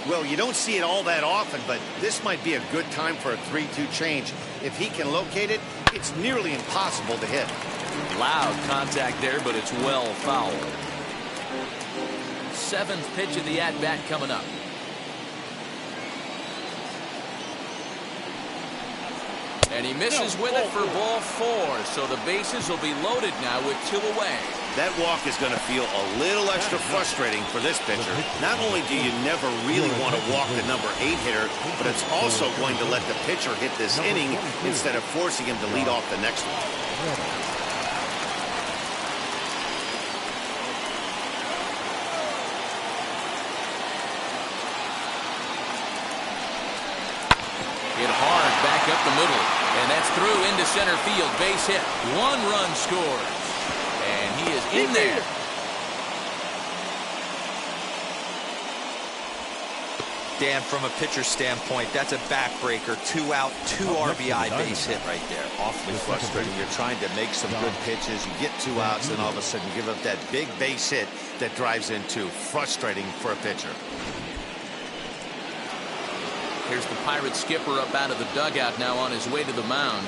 Well, you don't see it all that often, but this might be a good time for a 3-2 change. If he can locate it, it's nearly impossible to hit. Loud contact there, but it's well fouled. 7th pitch of the at-bat coming up. And he misses with it for ball 4, so the bases will be loaded now with 2 away. That walk is going to feel a little extra frustrating for this pitcher. Not only do you never really want to walk the number 8 hitter, but it's also going to let the pitcher hit this inning instead of forcing him to lead off the next one. Hit hard back up the middle, and that's through into center field. Base hit. 1 run scored, and he is in there. Dan, from a pitcher standpoint, that's a backbreaker. 2 out, 2 RBI base hit right there. Awfully frustrating. You're trying to make some good pitches. You get 2 outs, and all of a sudden you give up that big base hit that drives in 2. Frustrating for a pitcher. Here's the Pirates skipper up out of the dugout now on his way to the mound.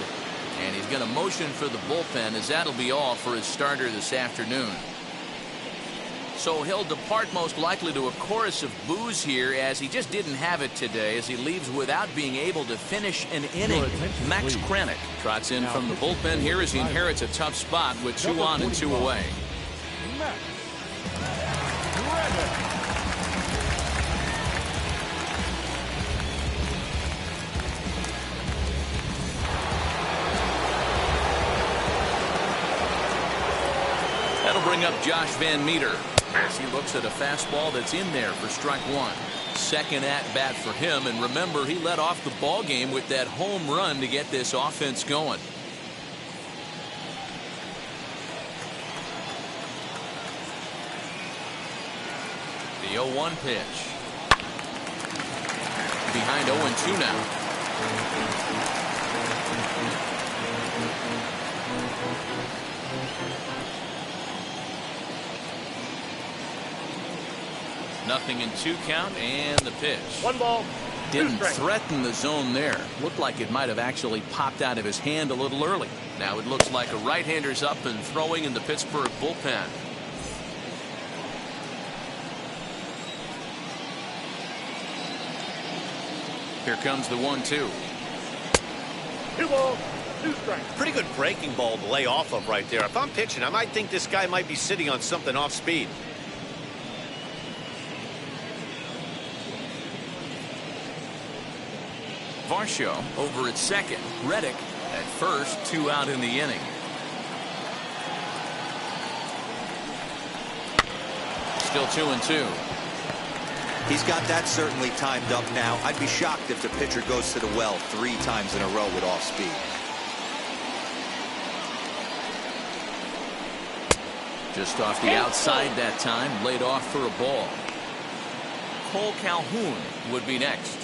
And he's going to motion for the bullpen, as that'll be all for his starter this afternoon. So he'll depart most likely to a chorus of boos here, as he just didn't have it today, as he leaves without being able to finish an inning. Max Kranick trots in from the bullpen here as he inherits a tough spot with 2 on and 2 away. That'll bring up Josh Van Meter as he looks at a fastball that's in there for strike 1. Second at bat for him, and remember, he led off the ball game with that home run to get this offense going. The 0-1 pitch. Behind 0-2 now. Nothing in 2 count, and the pitch. 1 ball. Didn't threaten the zone there. Looked like it might have actually popped out of his hand a little early. Now it looks like a right-hander's up and throwing in the Pittsburgh bullpen. Here comes the 1-2. 2 balls. Pretty good breaking ball to lay off of right there. If I'm pitching, I might think this guy might be sitting on something off speed. Varsho over at second. Reddick at first, 2 out in the inning. Still 2-2. He's got that certainly timed up now. I'd be shocked if the pitcher goes to the well 3 times in a row with off speed. Just off the outside that time, laid off for a ball. Cole Calhoun would be next.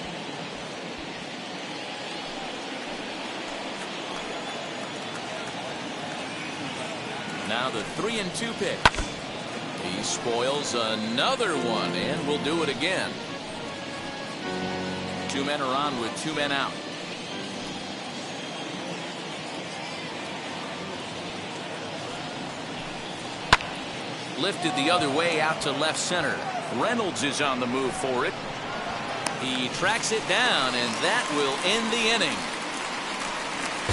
Now the 3-2 pitch. He spoils another one and will do it again. 2 men are on with 2 men out. Lifted the other way out to left center. Reynolds is on the move for it. He tracks it down, and that will end the inning.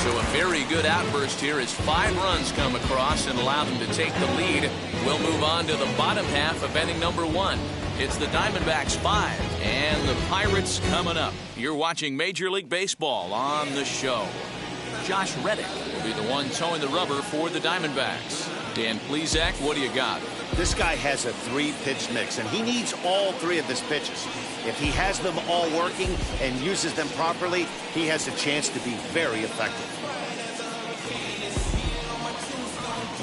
So a very good outburst here as 5 runs come across and allow them to take the lead. We'll move on to the bottom half of inning number 1. It's the Diamondbacks 5 and the Pirates coming up. You're watching Major League Baseball on the show. Josh Reddick will be the one towing the rubber for the Diamondbacks. Dan Plesac, what do you got? This guy has a 3-pitch mix, and he needs all 3 of his pitches. If he has them all working and uses them properly, he has a chance to be very effective.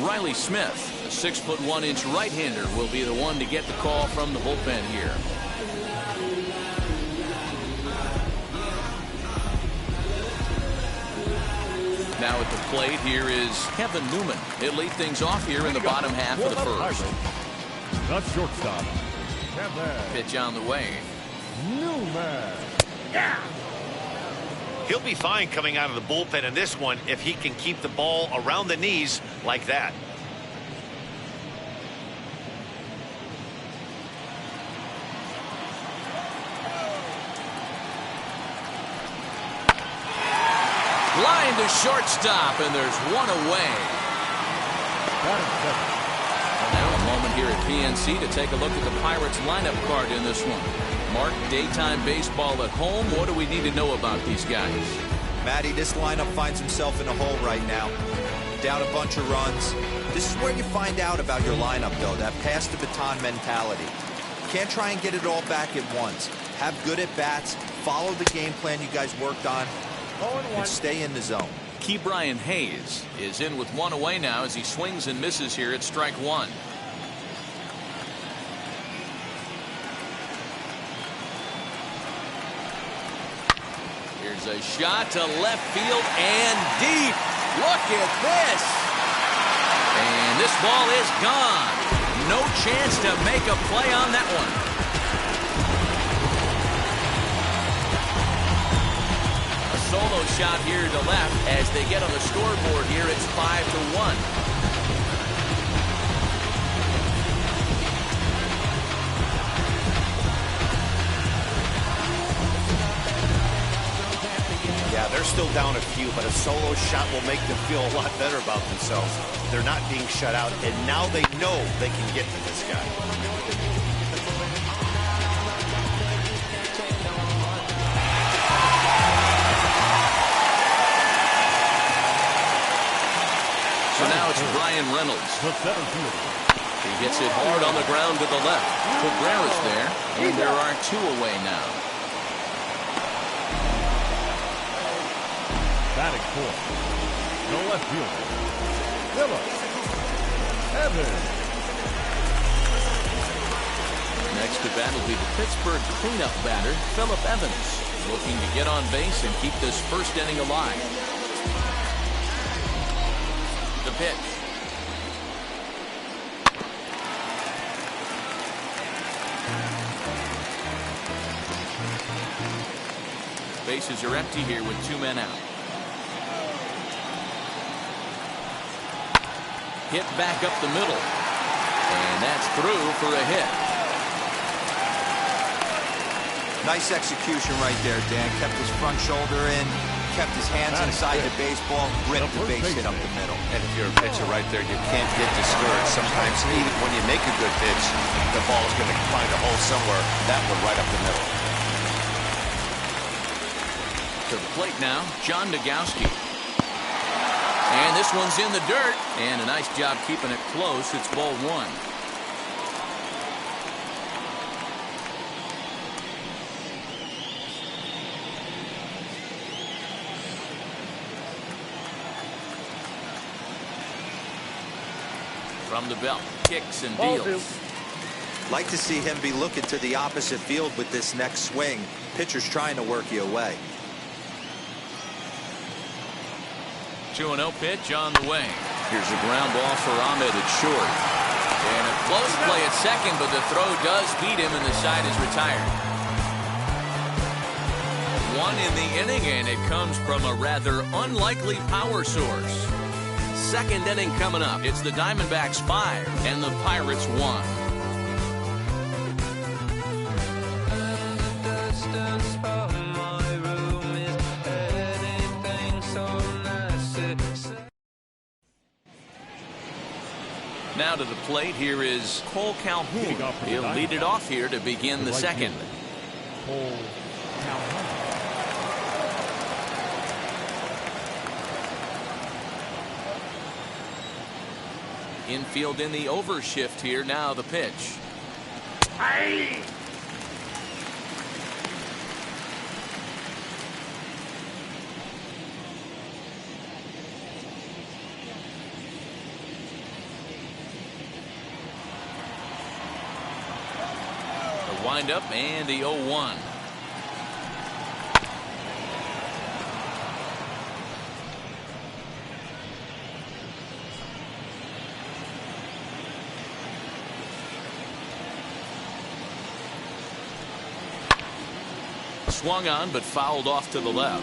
Riley Smith, a 6'1" right-hander, will be the one to get the call from the bullpen here. Now at the plate, here is Kevin Newman. He'll lead things off here in the bottom half of the first. The shortstop, Kevin. Pitch on the way. Newman. Yeah. He'll be fine coming out of the bullpen in this one if he can keep the ball around the knees like that. Line to shortstop, and there's 1 away. And now a moment here at PNC to take a look at the Pirates lineup card in this one. Mark, daytime baseball at home. What do we need to know about these guys? Matty, this lineup finds himself in a hole right now. Down a bunch of runs. This is where you find out about your lineup, though, that pass the baton mentality. Can't try and get it all back at once. Have good at-bats, follow the game plan you guys worked on, and stay in the zone. Key Brian Hayes is in with 1 away now as he swings and misses here at strike 1. Here's a shot to left field and deep. Look at this. And this ball is gone. No chance to make a play on that one. Solo shot here to left as they get on the scoreboard here. It's 5-1. Yeah, they're still down a few, but a solo shot will make them feel a lot better about themselves. They're not being shut out, and now they know they can get to this guy. So now it's Brian Reynolds. He gets it hard on the ground to the left. Cabrera's there, and there are 2 away now. Batting fourth. No left fielder. Phillips. Evans. Next to bat will be the Pittsburgh cleanup batter, Phillip Evans, looking to get on base and keep this first inning alive. The pitch. Bases are empty here with 2 men out. Hit back up the middle. And that's through for a hit. Nice execution right there, Dan. Kept his front shoulder in, kept his hands inside the baseball, ripped the base hit up the middle. And if you're a pitcher right there, you can't get discouraged. Sometimes even when you make a good pitch, the ball's going to find a hole somewhere. That one right up the middle. To the plate now, John Nagowski. And this one's in the dirt. And a nice job keeping it close. It's ball one. From the belt, kicks and deals. Like to see him be looking to the opposite field with this next swing. Pitcher's trying to work you away. 2-0 pitch on the way. Here's a ground ball for Ahmed at short. And a close play at second, but the throw does beat him and the side is retired. One in the inning, and it comes from a rather unlikely power source. Second inning coming up. It's the Diamondbacks 5 and the Pirates 1. Now to the plate, here is Cole Calhoun. He'll lead it off here to begin the second. Cole Calhoun. Infield in the overshift here. Now the pitch. Hey! The windup and the 0-1. Swung on, but fouled off to the left.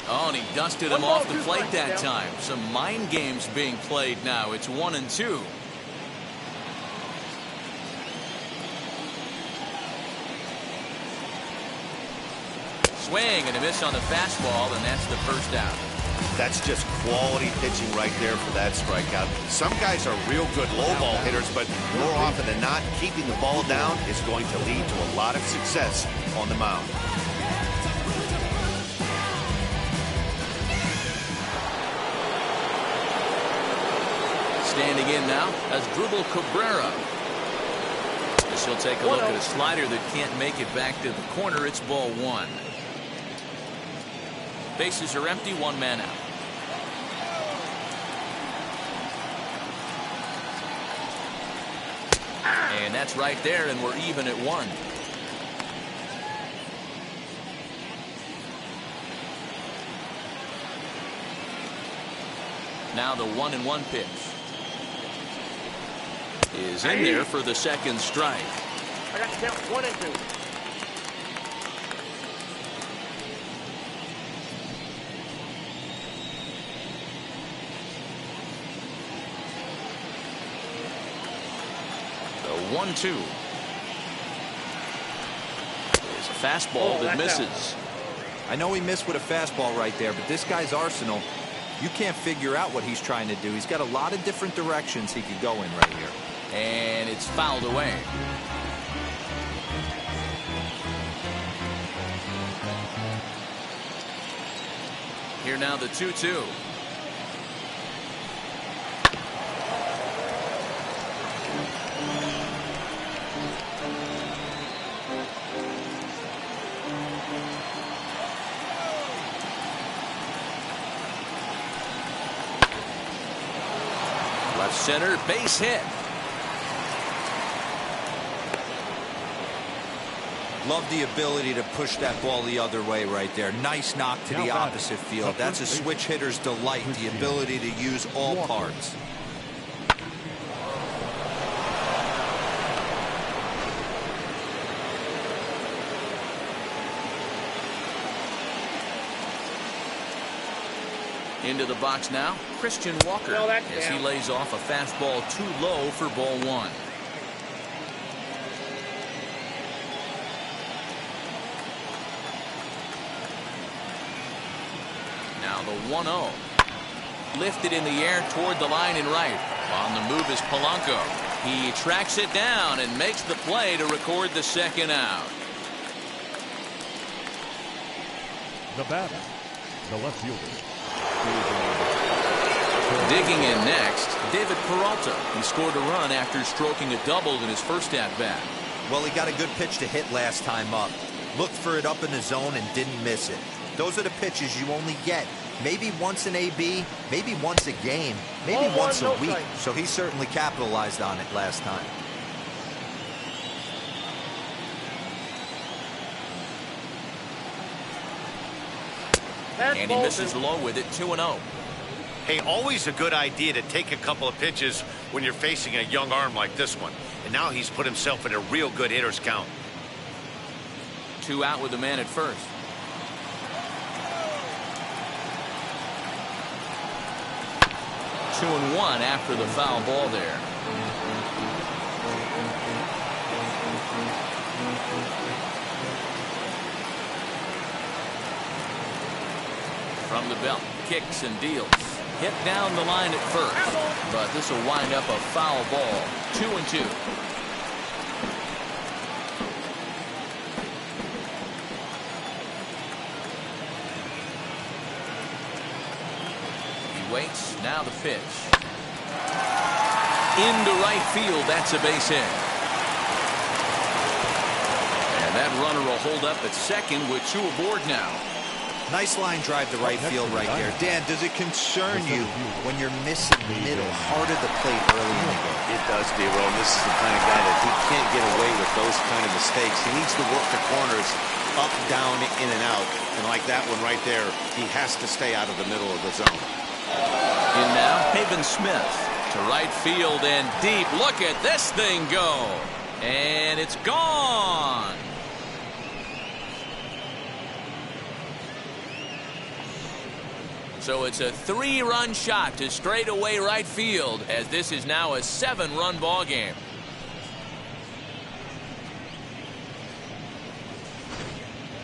Oh, and he dusted him off the plate that time. Some mind games being played now. It's 1-2. Swing and a miss on the fastball, and that's the first out. That's just quality pitching right there for that strikeout. Some guys are real good low ball hitters, but more often than not, keeping the ball down is going to lead to a lot of success on the mound. Standing in now as Drupal Cabrera. As he'll take a look at a slider that can't make it back to the corner. It's ball one. Bases are empty, one man out. And that's right there, and we're even at one. Now the 1-1 pitch is in there for the second strike. I got to count 1 and 2. The 1-2 is a fastball that misses. I know he missed with a fastball right there, but this guy's arsenal, you can't figure out what he's trying to do. He's got a lot of different directions he could go in right here. And it's fouled away. Here now the 2-2. Left center, base hit. Love the ability to push that ball the other way right there. Nice knock to the opposite field. That's a switch hitter's delight, the ability to use all parts. Into the box now, Christian Walker as he lays off a fastball too low for ball one. Now the 1-0. Lifted in the air toward the line and right. On the move is Polanco. He tracks it down and makes the play to record the second out. The batter, the left fielder. Digging in next, David Peralta. He scored a run after stroking a double in his first at-bat. Well, he got a good pitch to hit last time up. Looked for it up in the zone and didn't miss it. Those are the pitches you only get maybe once in AB, maybe once a game, maybe once a week. So he certainly capitalized on it last time. And he misses low with it, 2-0. Hey, always a good idea to take a couple of pitches when you're facing a young arm like this one. And now he's put himself in a real good hitter's count. 2 out with the man at first. Two and one after the foul ball there. From the belt, kicks and deals. Hit down the line at first, but this will wind up a foul ball. 2-2. He waits, now the pitch. Into right field, that's a base hit. And that runner will hold up at second with 2 aboard now. Nice line drive to right field right there. Dan, does it concern you when you're missing middle, hard at the plate early in the game? It does, D-Roll. This is the kind of guy that he can't get away with those kind of mistakes. He needs to work the corners up, down, in and out. And like that one right there, he has to stay out of the middle of the zone. In now, Haven Smith to right field and deep. Look at this thing go. And it's gone. So it's a 3-run shot to straightaway right field, as this is now a 7-run ball game.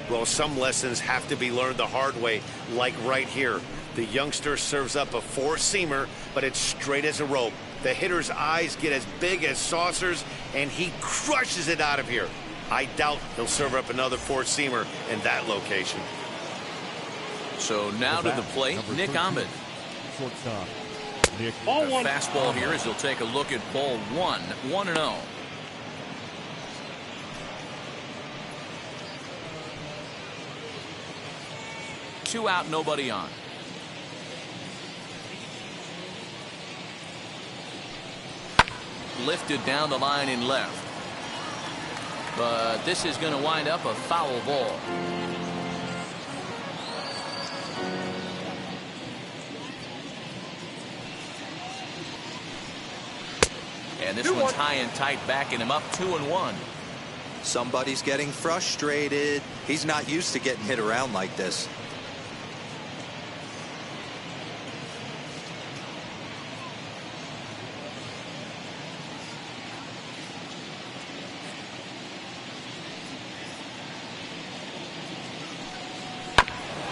Well, some lessons have to be learned the hard way, like right here. The youngster serves up a 4-seamer, but it's straight as a rope. The hitter's eyes get as big as saucers, and he crushes it out of here. I doubt he'll serve up another 4-seamer in that location. So now to the plate, Nick Ahmed. Shortstop, Nick. A fastball here as he'll take a look at ball 1, 1-0. Two out, nobody on. Lifted down the line in left. But this is going to wind up a foul ball. And this one's high and tight, backing him up 2-1. Somebody's getting frustrated. He's not used to getting hit around like this.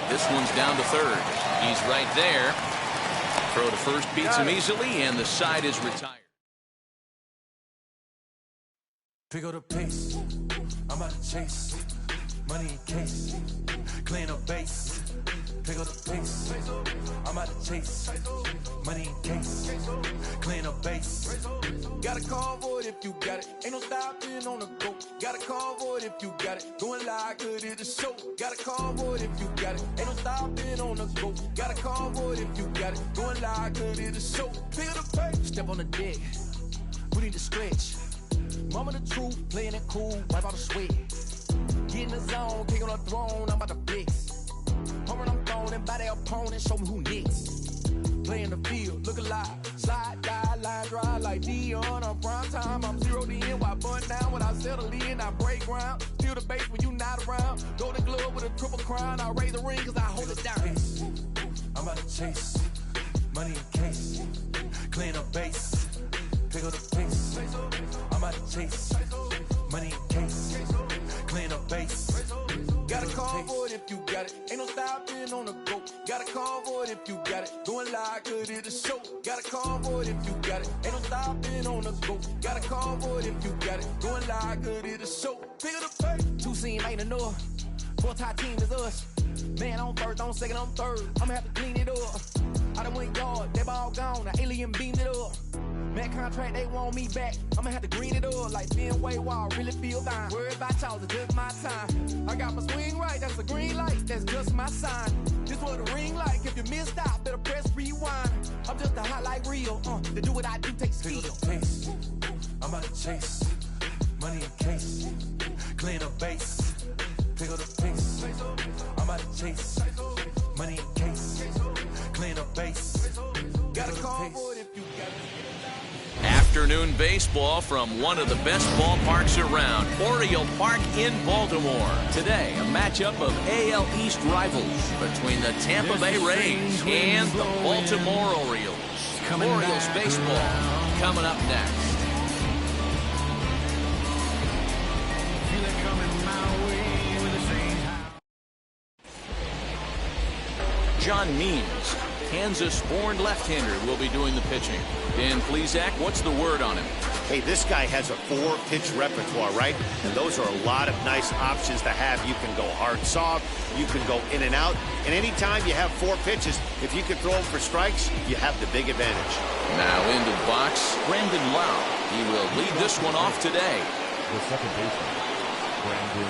This one's down to third. He's right there. Throw to first beats him easily, and the side is retired. Pick up the pace, I'm out to chase, money in case, clean up base. Pick up the pace, I'm out to chase, money in case, clean up base. Got a call for it if you got it, ain't no stopping on the go. Got a call for it if you got it, going live, good at the show. Got a call for it if you got it, ain't no stopping on the go. Got a call for it if you got it, going live, good at the show. Pick up the pace, step on the deck, we need to stretch. Mama the truth, playing it cool, wipe out the sweat. Get in the zone, king on the throne, I'm about to flex. Home I'm throwing and by their opponent, show me who next. Play in the field, look alive, slide, die, line, drive like Dion on prime time. I'm 0 to end, while bun down when I settle in, I break ground. Steal the base when you not around. Golden glove with a triple crown, I raise the ring cause I hold it down. I'm about to chase. money in case, clean up base, pick up the pace. I'm out to chase, money in case, clean up base. Got a call for it if you got it. Ain't no stopping on the go. Got a call for it if you got it. Going live, good at the show. Got a call for it if you got it. Ain't no stopping on the go. Got a call for it if you got it. Going live, good at the show. Pick it up, hey. Two scene ain't enough. Four tie team is us. Man on first, on second, on third. I'ma have to clean it up. I done went yard, they ball gone. The alien beamed it up. Man contract, they want me back. I'ma have to green it up like Fenway Wall. Really feel fine. Worried about y'all, it's just my time. I got my swing right, that's a green light. That's just my sign. This what a ring like. If you missed out, better press rewind. I'm just a highlight reel. To do what I do takes skill. I'm out to chase. Money in case. Clean up base. Pick up the pace. I'm out to chase. Money in case. Clean up base. Got a call for it if you got it. Afternoon baseball from one of the best ballparks around, Oriole Park in Baltimore. Today, a matchup of AL East rivals between the Tampa Bay Rays and the Baltimore Orioles. Orioles baseball coming up next. John Means, Kansas-born left-hander, will be doing the pitching. Dan Plesac, what's the word on him? Hey, this guy has a 4-pitch repertoire, right? And those are a lot of nice options to have. You can go hard, soft. You can go in and out. And anytime you have 4 pitches, if you can throw them for strikes, you have the big advantage. Now into the box, Brandon Lau. He will lead this one off today. The second baseman, Brandon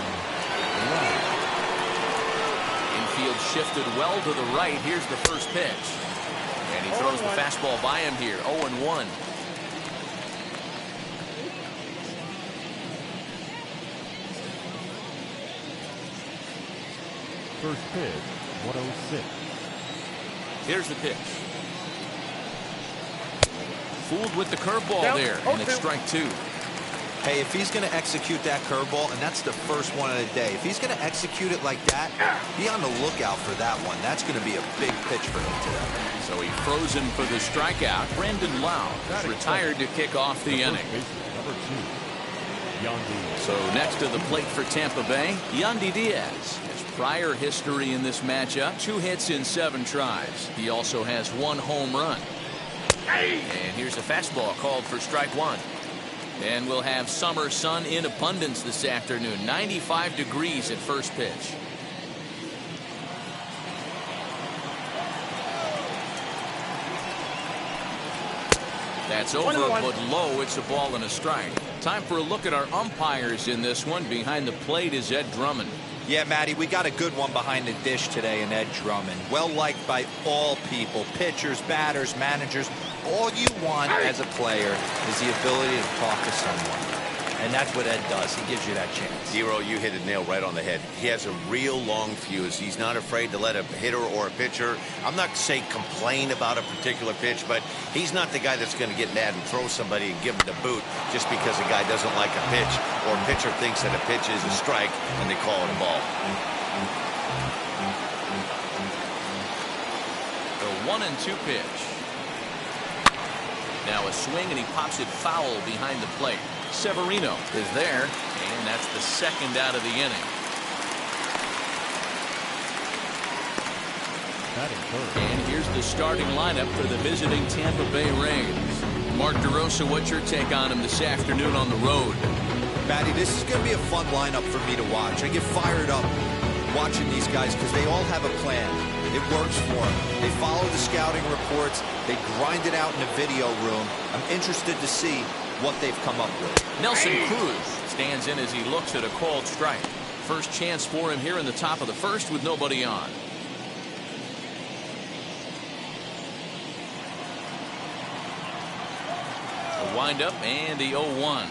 Lau. Infield shifted well to the right. Here's the first pitch. And he throws the fastball by him here. 0-1. First pitch, 106. Here's the pitch. Fooled with the curveball there, and it's strike 2. Hey, if he's going to execute that curveball, and that's the first one of the day, if he's going to execute it like that, be on the lookout for that one. That's going to be a big pitch for him today. So he froze him for the strikeout. Brandon Lau retired to kick off the inning. Number 2, Yandy. So next to the plate for Tampa Bay, Yandy Diaz has prior history in this matchup. 2 hits in 7 tries. He also has 1 home run. And here's a fastball called for strike 1. And we'll have summer sun in abundance this afternoon. 95 degrees at first pitch. That's over, but low. It's a ball and a strike. Time for a look at our umpires in this one. Behind the plate is Ed Drummond. Yeah, Matty, we got a good one behind the dish today in Ed Drummond. Well liked by all people, pitchers, batters, managers. All you want as a player is the ability to talk to someone. And that's what Ed does. He gives you that chance. Zero, you hit a nail right on the head. He has a real long fuse. He's not afraid to let a hitter or a pitcher, I'm not saying complain about a particular pitch, but he's not the guy that's going to get mad and throw somebody and give him the boot just because a guy doesn't like a pitch or a pitcher thinks that a pitch is a strike and they call it a ball. The 1-2 pitch. Now a swing, and he pops it foul behind the plate. Severino is there, and that's the second out of the inning. And here's the starting lineup for the visiting Tampa Bay Rays. Mark DeRosa, what's your take on him this afternoon on the road? Matty, this is going to be a fun lineup for me to watch. I get fired up watching these guys because they all have a plan. It works for them. They follow the scouting reports. They grind it out in the video room. I'm interested to see what they've come up with. Nelson Cruz stands in as he looks at a called strike. First chance for him here in the top of the first with nobody on. A windup and the 0-1.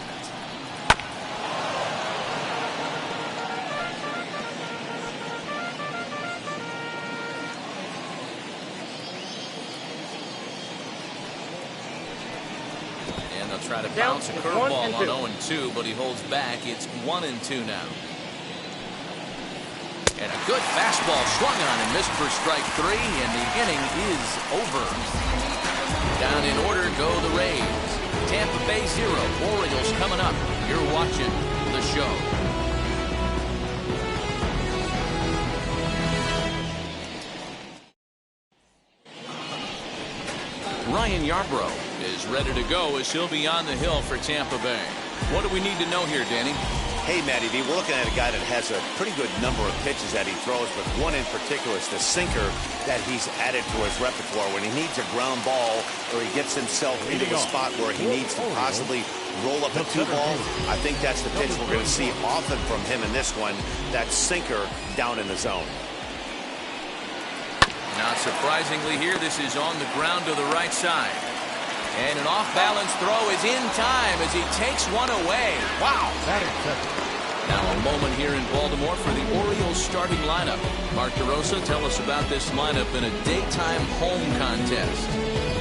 Try to bounce a curveball on 0-2, but he holds back. It's 1-2 now. And a good fastball swung on and missed for strike 3, and the inning is over. Down in order go the Rays. Tampa Bay 0, Orioles coming up. You're watching the show. Ryan Yarbrough is ready to go as he'll be on the hill for Tampa Bay. What do we need to know here, Danny? Hey, Matty V, we're looking at a guy that has a pretty good number of pitches that he throws, but one in particular is the sinker that he's added to his repertoire. When he needs a ground ball or he gets himself into a spot where he needs to possibly roll up a 2-ball, I think that's the pitch we're going to see often from him in this one, that sinker down in the zone. Not surprisingly here, this is on the ground to the right side. And an off-balance throw is in time as he takes one away. Wow. Now a moment here in Baltimore for the Orioles starting lineup. Mark DeRosa, tell us about this lineup in a daytime home contest.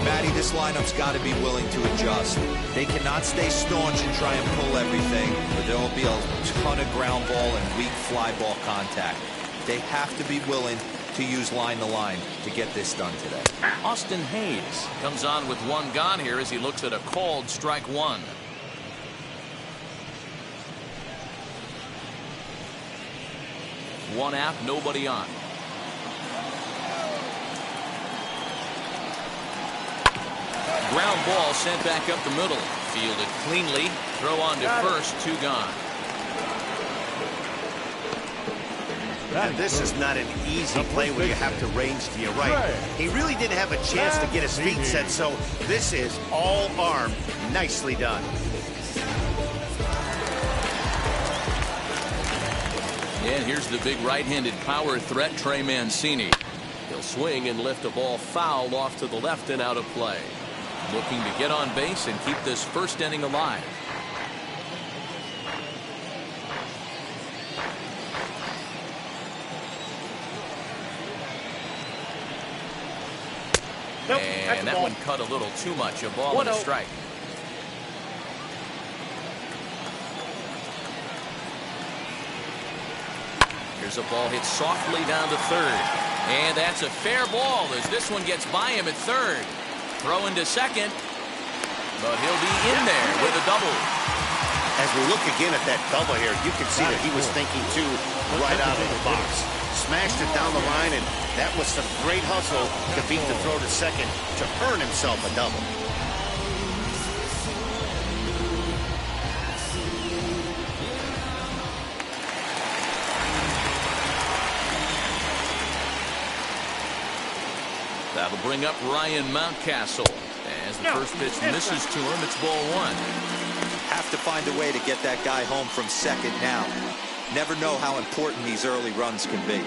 Matty, this lineup's got to be willing to adjust. They cannot stay staunch and try and pull everything, or there will be a ton of ground ball and weak fly ball contact. They have to be willing to use line to line to get this done today. Austin Hayes comes on with one gone here as he looks at a called strike 1. One out, nobody on. Ground ball sent back up the middle. Fielded cleanly. Throw on to first, 2 gone. And this is not an easy play where you have to range to your right. He really didn't have a chance to get his feet set, so this is all arm. Nicely done. And here's the big right-handed power threat, Trey Mancini. He'll swing and lift a ball foul off to the left and out of play. Looking to get on base and keep this first inning alive. And that one cut a little too much. A ball and a strike. Here's a ball hit softly down to third. And that's a fair ball as this one gets by him at third. Throw into second. But he'll be in there with a double. As we look again at that double here, you can see that he was thinking too right out of the box. Smashed it down the line, and that was some great hustle to beat the throw to second to earn himself a double. That'll bring up Ryan Mountcastle. As the first pitch misses to him, it's ball 1. Have to find a way to get that guy home from second now. Never know how important these early runs can be.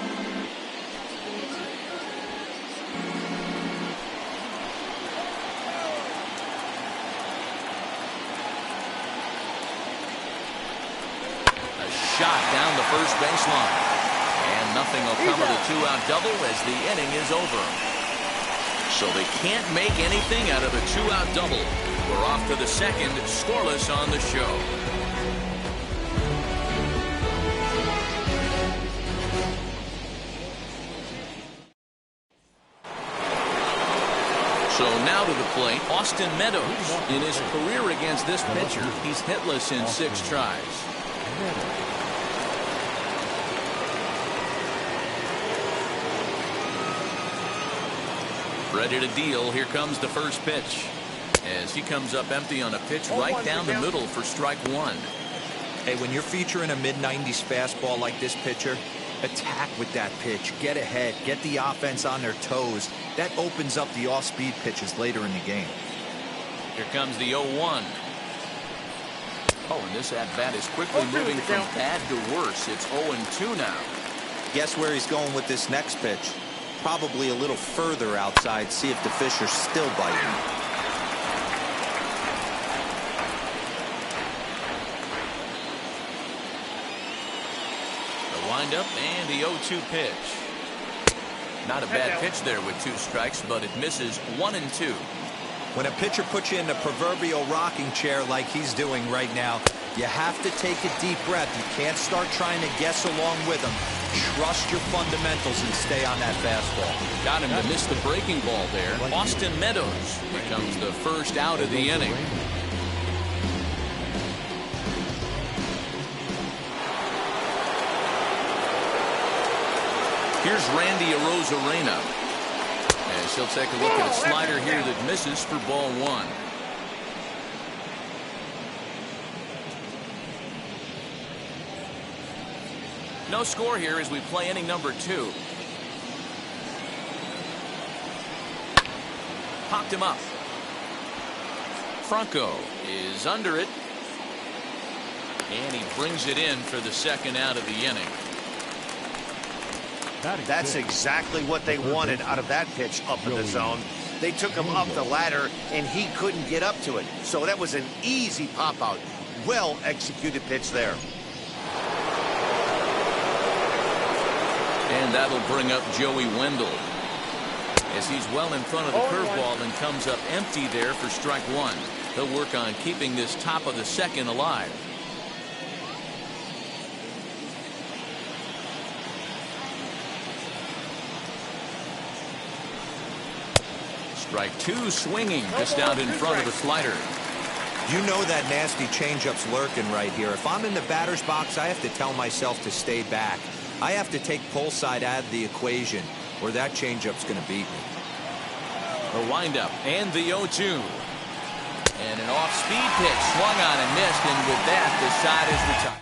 A shot down the first baseline. And nothing will come of the 2-out double as the inning is over. So they can't make anything out of a 2-out double. We're off to the second, scoreless on the show. So now to the plate, Austin Meadows. In his career against this pitcher, he's hitless in 6 tries. Ready to deal. Here comes the first pitch. As he comes up empty on a pitch right down the middle for strike 1. Hey, when you're featuring a mid-90s fastball like this pitcher, attack with that pitch. Get ahead. Get the offense on their toes. That opens up the off-speed pitches later in the game. Here comes the 0-1. Oh, and this at-bat is quickly moving from bad to worse. It's 0-2 now. Guess where he's going with this next pitch? Probably a little further outside. See if the fish are still biting. The windup and the 0-2 pitch. Not a bad pitch there with 2 strikes, but it misses 1-2. When a pitcher puts you in the proverbial rocking chair like he's doing right now, you have to take a deep breath. You can't start trying to guess along with him. Trust your fundamentals and stay on that fastball. Got him to miss the breaking ball there. Austin Meadows becomes the first out of the inning. Here's Randy Arozarena, as he'll take a look at a slider here that misses for ball one. No score here as we play inning number 2. Popped him up. Franco is under it, and he brings it in for the second out of the inning. That's exactly what they wanted out of that pitch up in the zone. They took him up the ladder, and he couldn't get up to it. So that was an easy pop-out. Well-executed pitch there. And that'll bring up Joey Wendell, as he's well in front of the curveball and comes up empty there for strike one. They'll work on keeping this top of the second alive. Strike two, swinging just out in front of the slider. You know that nasty changeup's lurking right here. If I'm in the batter's box, I have to tell myself to stay back. I have to take pull side out of the equation, or that changeup's going to beat me. The windup and the 0-2. And an off-speed pitch swung on and missed, and with that, the side is retired.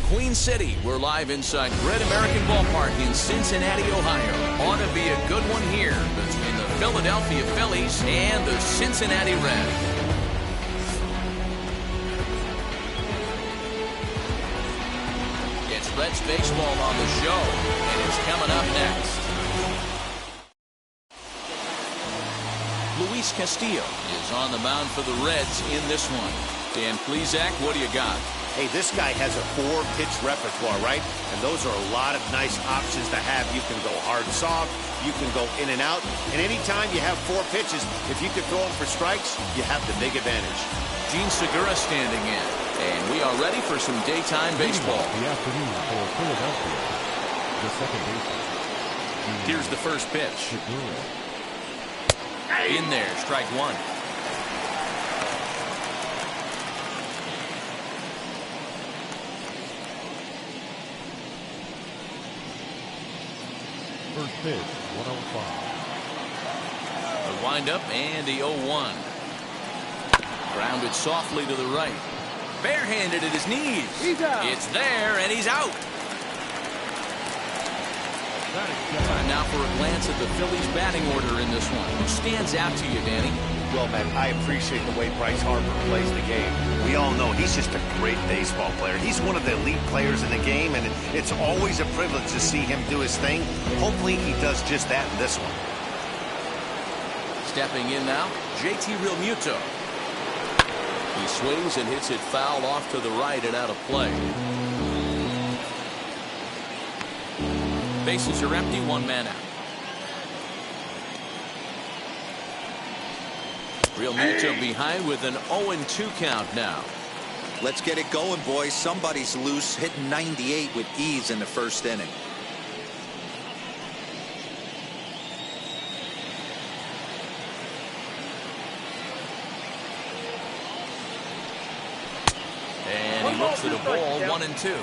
Queen City, we're live inside Great American Ballpark in Cincinnati, Ohio. Ought to be a good one here between the Philadelphia Phillies and the Cincinnati Reds. It's Reds baseball on the show, and it's coming up next. Luis Castillo is on the mound for the Reds in this one. Dan Plesac, what do you got? Hey, this guy has a 4-pitch repertoire, right? And those are a lot of nice options to have. You can go hard, soft. You can go in and out. And anytime you have 4 pitches, if you can throw them for strikes, you have the big advantage. Gene Segura standing in. And we are ready for some daytime baseball. The afternoon for Philadelphia. The second baseman. Here's the first pitch. In there, strike one. First pitch, 105. wind up and the 0-1. Grounded softly to the right. Barehanded at his knees. It's there, and he's out. Time now for a glance at the Phillies' batting order in this one. Who stands out to you, Danny? Well, man, I appreciate the way Bryce Harper plays the game. We all know he's just a great baseball player. He's one of the elite players in the game, and it's always a privilege to see him do his thing. Hopefully he does just that in this one. Stepping in now, JT Realmuto. He swings and hits it foul off to the right and out of play. Bases are empty, one man out. Realmuto behind with an 0-2 count now. Let's get it going, boys. Somebody's loose, hitting 98 with ease in the first inning. And he looks at a ball, 1-2.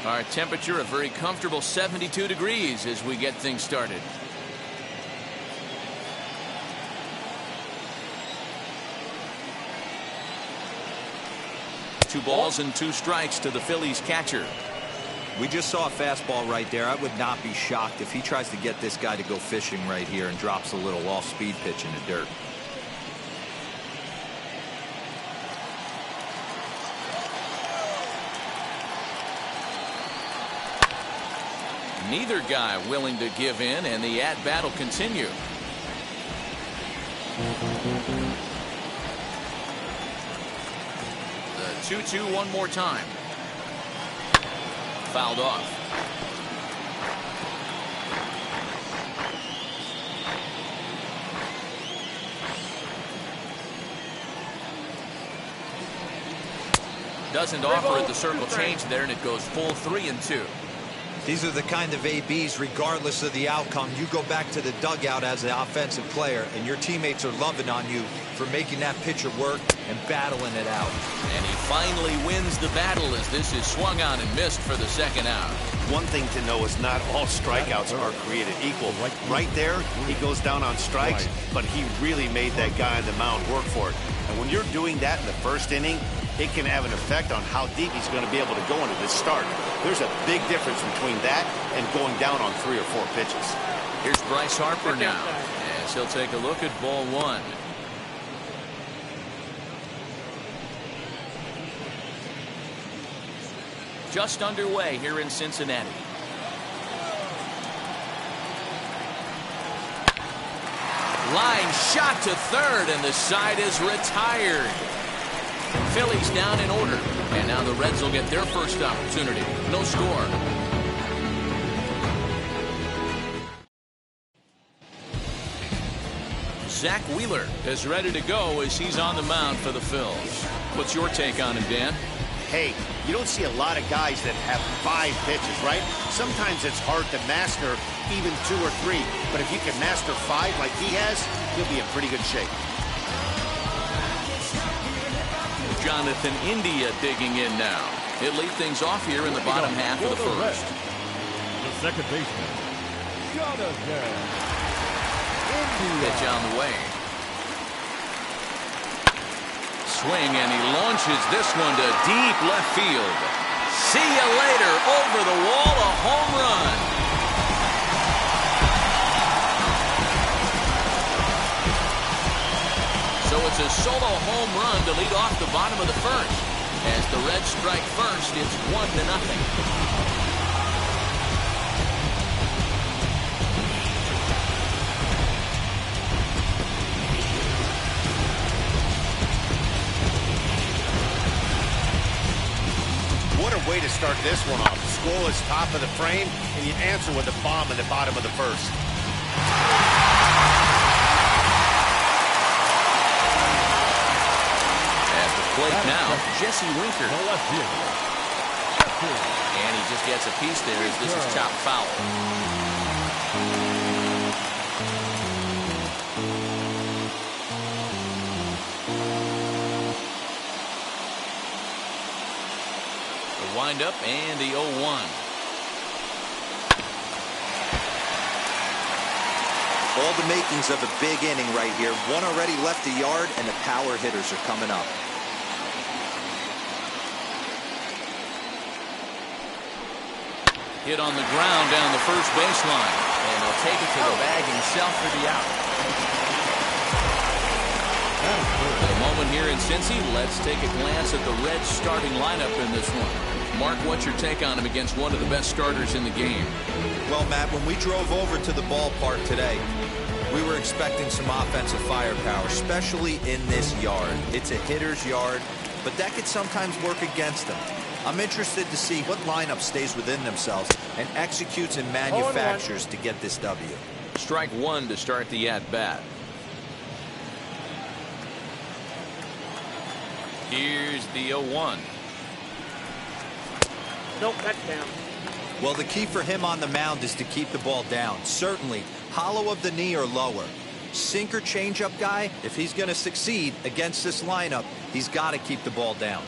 Our temperature a very comfortable 72 degrees as we get things started. Two balls and two strikes to the Phillies catcher. We just saw a fastball right there. I would not be shocked if he tries to get this guy to go fishing right here and drops a little off-speed pitch in the dirt. Neither guy willing to give in, and the at-bat will continue. The 2-2 one more time. Fouled off. Doesn't offer it the circle change there, and it goes full 3-2. These are the kind of ABs, regardless of the outcome, you go back to the dugout as the offensive player, and your teammates are loving on you for making that pitcher work and battling it out. And he finally wins the battle as this is swung on and missed for the second out. One thing to know is not all strikeouts are created equal. Right there, he goes down on strikes, but he really made that guy on the mound work for it. And when you're doing that in the first inning, it can have an effect on how deep he's going to be able to go into this start. There's a big difference between that and going down on 3 or 4 pitches. Here's Bryce Harper now, as he'll take a look at ball one. Just underway here in Cincinnati. Line shot to third, and the side is retired. Phillies down in order, and now the Reds will get their first opportunity. No score. Zach Wheeler is ready to go as he's on the mound for the Phils. What's your take on him, Dan? Hey, you don't see a lot of guys that have 5 pitches, right? Sometimes it's hard to master even 2 or 3, but if you can master 5 like he has, you'll be in pretty good shape. Jonathan India digging in now. He'll lead things off here in the bottom half of the first. The second baseman, Jonathan India. Pitch on the way. Swing, and he launches this one to deep left field. See you later. Over the wall, a home run. So it's a solo home run to lead off the bottom of the first. As the Reds strike first, it's 1-0. What a way to start this one off. Scoreless top of the frame, and you answer with a bomb in the bottom of the first. At the plate now, Jesse Winker. And he just gets a piece there as this is chopped foul. Wind up and the 0-1. All the makings of a big inning right here. One already left the yard, and the power hitters are coming up. Hit on the ground down the first baseline. And he'll take it to the bag himself for the out. For a moment here in Cincy, let's take a glance at the Reds starting lineup in this one. Mark, what's your take on him against one of the best starters in the game? Well, Matt, when we drove over to the ballpark today, we were expecting some offensive firepower, especially in this yard. It's a hitter's yard, but that could sometimes work against them. I'm interested to see what lineup stays within themselves and executes and manufactures to get this W. Strike one to start the at-bat. Here's the 0-1. Nope, that's down. Well, the key for him on the mound is to keep the ball down. Certainly, hollow of the knee or lower. Sinker changeup guy, if he's going to succeed against this lineup, he's got to keep the ball down.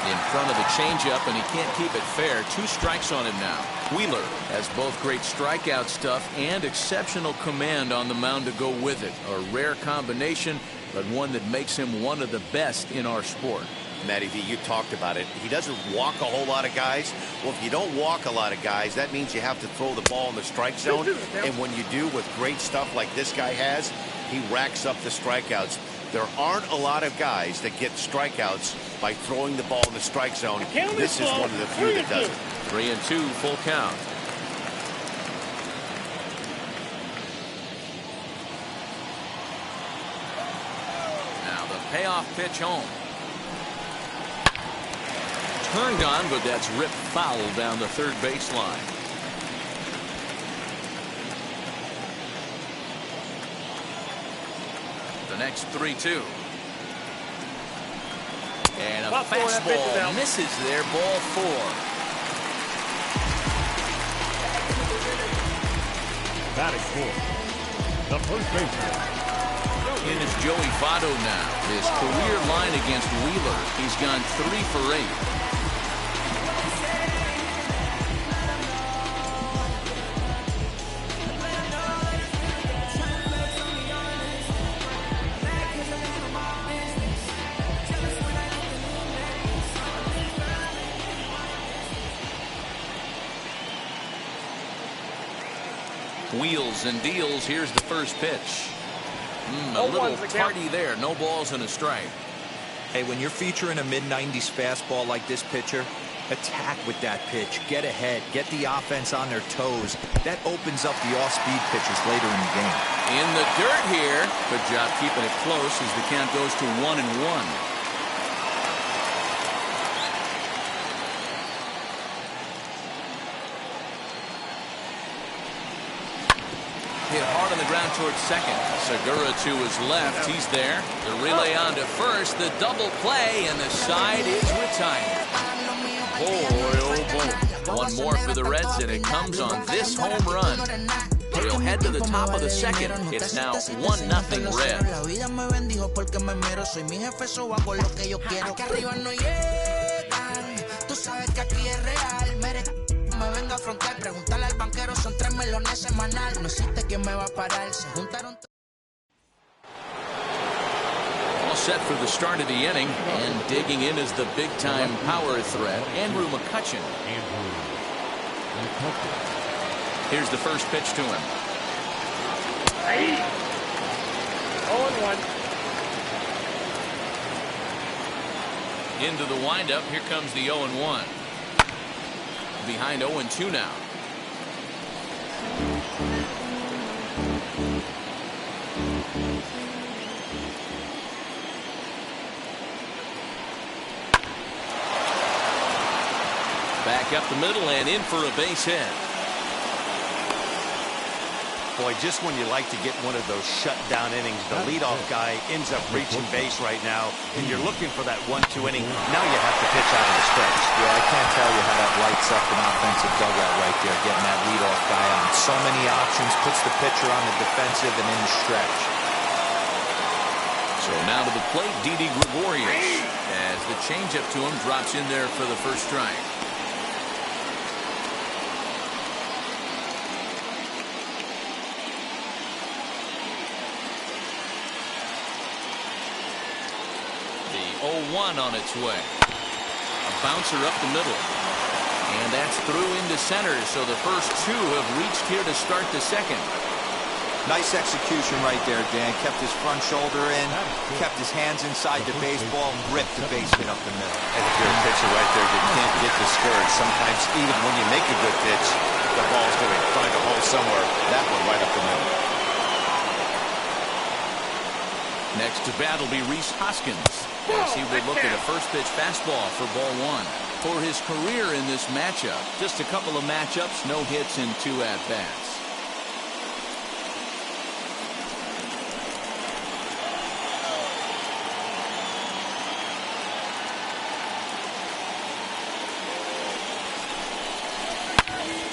In front of the changeup, and he can't keep it fair. 2 strikes on him now. Wheeler has both great strikeout stuff and exceptional command on the mound to go with it. A rare combination, but one that makes him one of the best in our sport. Matty V, you talked about it. He doesn't walk a whole lot of guys. Well, if you don't walk a lot of guys, that means you have to throw the ball in the strike zone. And when you do with great stuff like this guy has, he racks up the strikeouts. There aren't a lot of guys that get strikeouts by throwing the ball in the strike zone. This is one of the few that does it. 3-2, full count. Now the payoff pitch home. Turned on, but that's ripped foul down the third baseline. The next 3-2. And a fastball misses there, ball 4. Batting for the first baseman. In is Joey Votto now. His career line against Wheeler, he's gone 3 for 8. Wheels and deals. Here's the first pitch. A little tardy there. No balls and a strike. Hey, when you're featuring a mid-90s fastball like this pitcher, attack with that pitch. Get ahead. Get the offense on their toes. That opens up the off-speed pitches later in the game. In the dirt here. Good job keeping it close as the count goes to 1-1. Hit hard on the ground towards second. Segura to his left. He's there. The relay on to first. The double play, and the side is retired. Boy, oh boy. One more for the Reds, and it comes on this home run. We'll head to the top of the second. It's now 1-0 Reds. Me venga a frontear, preguntarle al banquero, son 3 melones semanal. No existe quien me va a parar. Se juntaron. All set for the start of the inning, and digging in is the big-time power threat, Andrew McCutchen. Here's the first pitch to him. 0-1. Into the windup. Here comes the 0-1. Behind 0-2 now. Back up the middle and in for a base hit. Boy, just when you like to get one of those shutdown innings, the leadoff guy ends up reaching base right now, and you're looking for that 1-2 inning. Now you have to pitch out of the stretch. Yeah, I can't tell you how that lights up an offensive dugout right there, getting that leadoff guy on. So many options, puts the pitcher on the defensive and in the stretch. So now to the plate, Didi Gregorius, as the changeup to him drops in there for the first strike. ball one on its way. A bouncer up the middle. And that's through into center, so the first two have reached here to start the second. Nice execution right there, Dan. Kept his front shoulder in, kept his hands inside the baseball, ripped the base hit up the middle. And if you're a pitcher right there, you can't get discouraged. Sometimes even when you make a good pitch, the ball's going to find a hole somewhere. That one right up the middle. Next to bat will be Rhys Hoskins, as he will look at a first pitch fastball for ball one. For his career in this matchup, just a couple of matchups, no hits in 2 at-bats.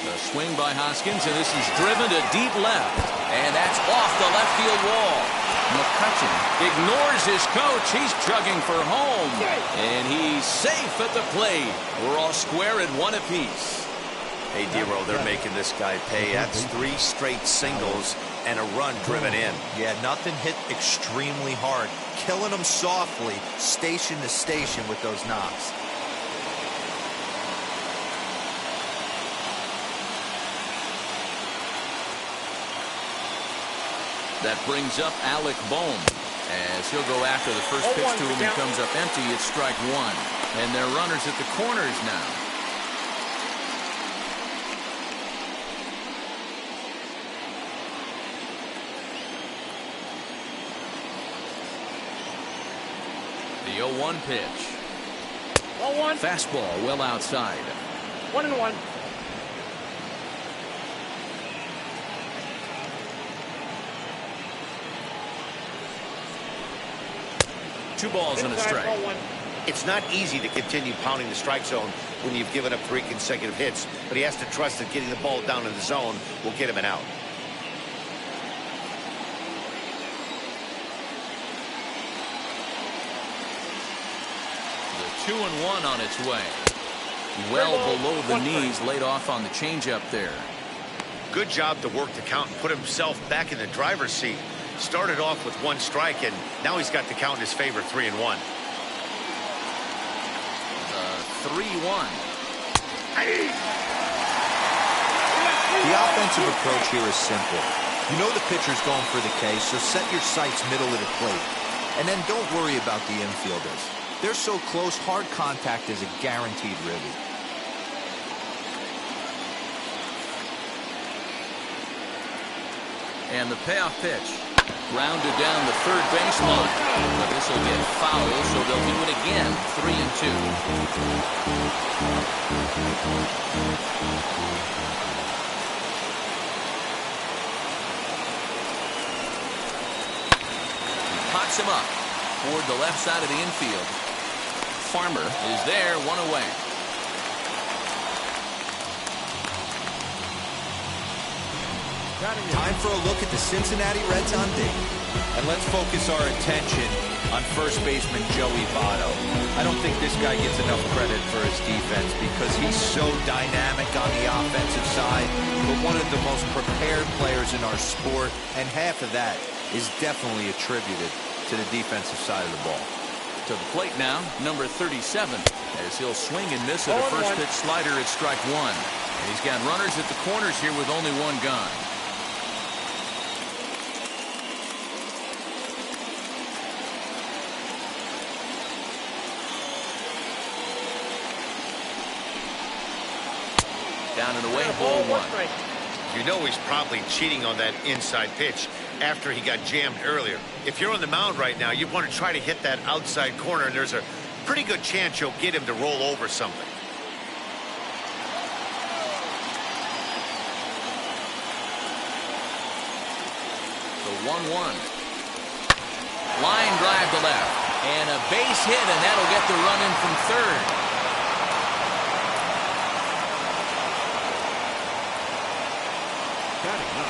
The swing by Hoskins, and this is driven to deep left, and that's off the left field wall. McCutchen ignores his coach. He's chugging for home. And he's safe at the plate. We're all square at 1 apiece. Hey, D-Roll, they're making this guy pay. That's 3 straight singles and a run driven in. Yeah, nothing hit extremely hard. Killing them softly, station to station with those knocks. That brings up Alec Bohm, as he'll go after the first pitch to him. He comes up empty. It's strike one. And they're runners at the corners now. The 0-1 pitch. 0-1. Fastball well outside. 1-1. Two balls and a strike. It's not easy to continue pounding the strike zone when you've given up 3 consecutive hits, but he has to trust that getting the ball down in the zone will get him an out. The 2-1 on its way. Well below the knees, laid off on the changeup there. Good job to work the count and put himself back in the driver's seat. Started off with 1 strike, and now he's got the count in his favor, 3-1. 3-1. The offensive approach here is simple. You know the pitcher's going for the K, so set your sights middle of the plate. And then don't worry about the infielders. They're so close, hard contact is a guaranteed ribby. And the payoff pitch. Grounded down the third baseline. But this will get foul, so they'll do it again. 3-2. He pots him up toward the left side of the infield. Farmer is there, 1 away. Time for a look at the Cincinnati Reds on D. And let's focus our attention on first baseman Joey Votto. I don't think this guy gets enough credit for his defense because he's so dynamic on the offensive side, but one of the most prepared players in our sport, and half of that is definitely attributed to the defensive side of the ball. To the plate now, number 37, as he'll swing and miss at a first pitch slider at strike one. And he's got runners at the corners here with only 1 gone. Down and away, ball 1. You know he's probably cheating on that inside pitch after he got jammed earlier. If you're on the mound right now, you want to try to hit that outside corner, and there's a pretty good chance you'll get him to roll over something. The 1-1. Line drive to left. And a base hit, and that'll get the run in from third.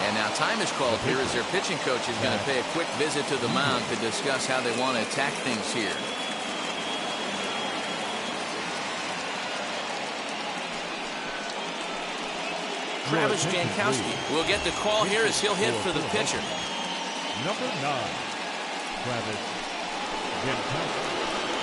And now time is called here as their pitching coach is going to pay a quick visit to the mound to discuss how they want to attack things here. Travis Jankowski will get the call here as he'll hit for the pitcher. Number 9, Travis Jankowski.